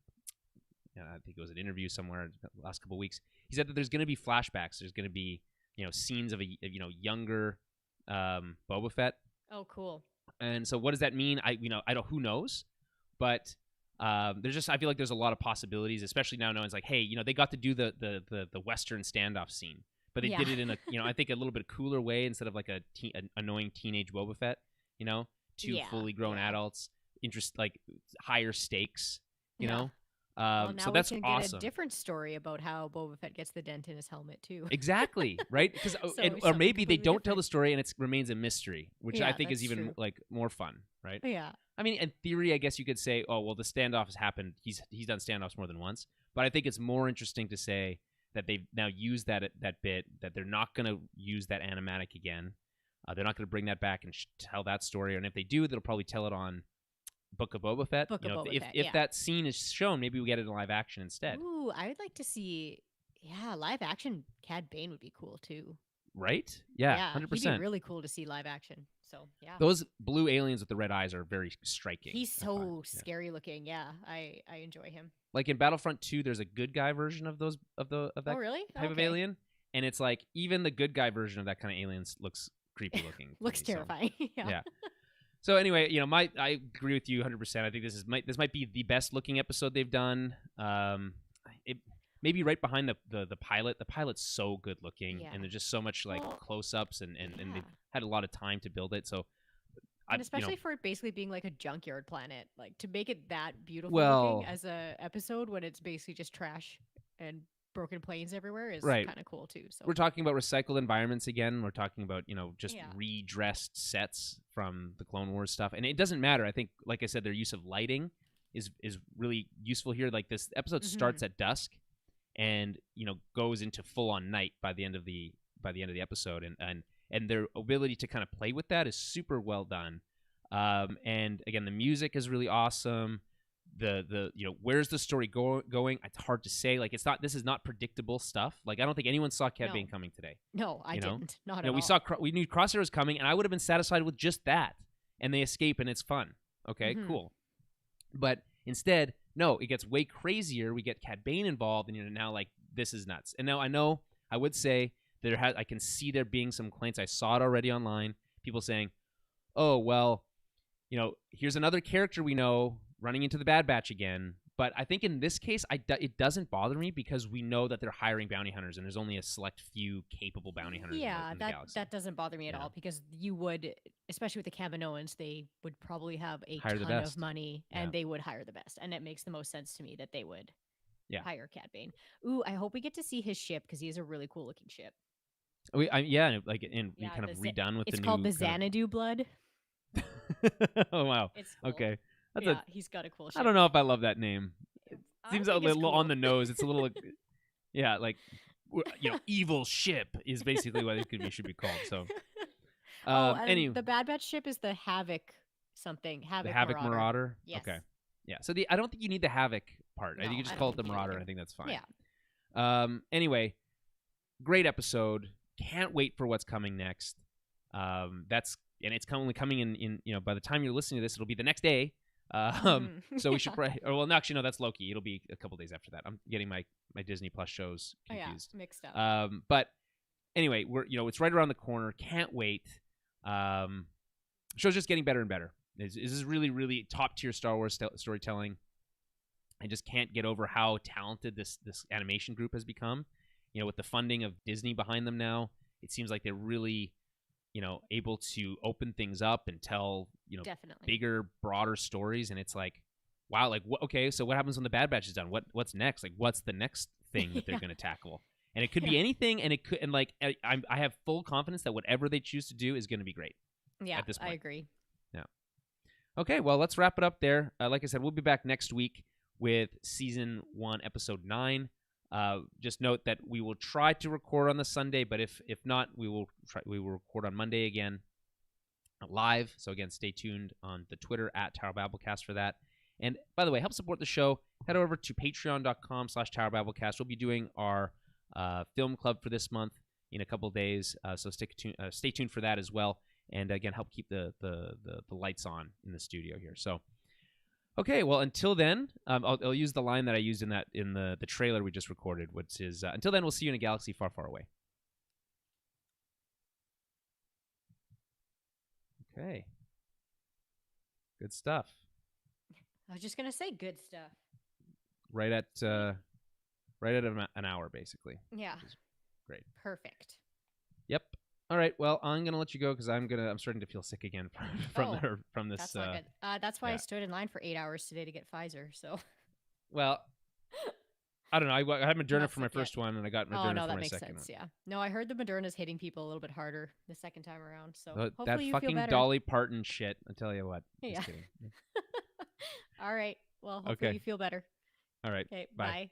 I think it was an interview somewhere the last couple of weeks. He said that there's going to be flashbacks. There's going to be scenes of a younger Boba Fett. Oh, cool. And so what does that mean? I don't. Who knows? But there's just I feel like there's a lot of possibilities, especially now. No one's like, hey, they got to do the Western standoff scene, but they did it in a I think a little bit cooler way instead of like an annoying teenage Boba Fett. Two fully grown adults, like higher stakes. Well, now so that's we can awesome. get a different story about how Boba Fett gets the dent in his helmet too. Exactly, right? Because or maybe they don't tell the story and it remains a mystery, which I think is even like more fun, right? Yeah. I mean, in theory, I guess you could say, oh well, the standoff has happened. He's done standoffs more than once, but I think it's more interesting to say that they've now used that bit, that they're not going to use that animatic again. They're not going to bring that back and tell that story, and if they do, they'll probably tell it on Book of Boba Fett. If that scene is shown, maybe we get it in live action instead. Ooh, I would like to see. Yeah, live action Cad Bane would be cool too. Right? Yeah, 100%. He'd be really cool to see live action. So yeah, those blue aliens with the red eyes are very striking. He's so scary looking. Yeah, I enjoy him. Like in Battlefront 2, there's a good guy version of that really? type of alien, and it's like even the good guy version of that kind of aliens looks creepy looking. Looks terrifying. So, yeah. So anyway, I agree with you 100%. I think this might be the best looking episode they've done. It maybe right behind the pilot. The pilot's so good looking, and there's just so much like close ups, and they've had a lot of time to build it. So, and especially for it basically being like a junkyard planet, like to make it that beautiful looking as a episode when it's basically just trash and broken planes everywhere is kind of cool too. So we're talking about recycled environments again. We're talking about just redressed sets from the Clone Wars stuff, and it doesn't matter. I think, like I said, their use of lighting is really useful here. Like this episode starts at dusk, and goes into full on night by the end of the episode, and their ability to kind of play with that is super well done. And again, the music is really awesome. The where's the story going? It's hard to say. Like this is not predictable stuff. Like I don't think anyone saw Cad Bane coming today. No, I didn't. Not at all. We knew Crosshair was coming, and I would have been satisfied with just that. And they escape, and it's fun. Okay, cool. But instead, no, it gets way crazier. We get Cad Bane involved, and you're now like, this is nuts. And now I would say I can see there being some complaints. I saw it already online. People saying, oh well, here's another character we know running into the Bad Batch again. But I think in this case, it doesn't bother me because we know that they're hiring bounty hunters, and there's only a select few capable bounty hunters in the galaxy. That doesn't bother me at all because you would, especially with the Kaminoans, they would probably have a ton of money, and they would hire the best. And it makes the most sense to me that they would hire Cad Bane. Ooh, I hope we get to see his ship because he has a really cool looking ship. We kind of redone with it's the called the Xanadu Blood. Oh wow! It's cool. Okay. He's got a cool ship. I don't know if I love that name. It seems a little on the nose. It's a little, evil ship is basically what it should be called. So, anyway, the Bad Batch ship is the Havoc something. The Havoc Marauder. Yes. Okay. Yeah. So I don't think you need the Havoc part. I think you just call it the Marauder. I think that's fine. Yeah. Anyway, great episode. Can't wait for what's coming next. It's only coming in by the time you're listening to this, it'll be the next day. So we should probably, actually no, that's Loki. It'll be a couple days after that. I'm getting my Disney Plus shows confused. Mixed up. But anyway, it's right around the corner. Can't wait. Show's just getting better and better. This is really, really top tier Star Wars storytelling. I just can't get over how talented this animation group has become. With the funding of Disney behind them now, it seems like they're really able to open things up and tell, bigger, broader stories. And it's like, wow, like, okay, so what happens when the Bad Batch is done? What's next? Like, what's the next thing that they're going to tackle? And it could be anything. And I have full confidence that whatever they choose to do is going to be great. Yeah, at this point. I agree. Yeah. Okay, well, let's wrap it up there. Like I said, we'll be back next week with season 1, episode 9. Just note that we will try to record on the Sunday, but if not, we will record on Monday again live. So again, stay tuned on the Twitter at Tower Babblecast for that. And by the way, help support the show. Head over to patreon.com/Tower Babblecast. We'll be doing our film club for this month in a couple days. So stay tuned for that as well. And again, help keep the lights on in the studio here. So, okay, well, until then, I'll use the line that I used in the trailer we just recorded, which is, until then, we'll see you in a galaxy far, far away. Okay. Good stuff. I was just gonna say good stuff. Right at an hour, basically. Yeah. Great. Perfect. Yep. All right. Well, I'm gonna let you go because I'm starting to feel sick again from this. That's not good. That's why I stood in line for 8 hours today to get Pfizer. So. Well, I don't know. I had Moderna for my first one, and I got Moderna for my second one. That makes sense. Yeah. No, I heard the Moderna's hitting people a little bit harder the second time around. So hopefully that you fucking feel better. Dolly Parton shit. I tell you what. Yeah. Just kidding. All right. Well, hopefully you feel better. All right. Okay. Bye. Bye.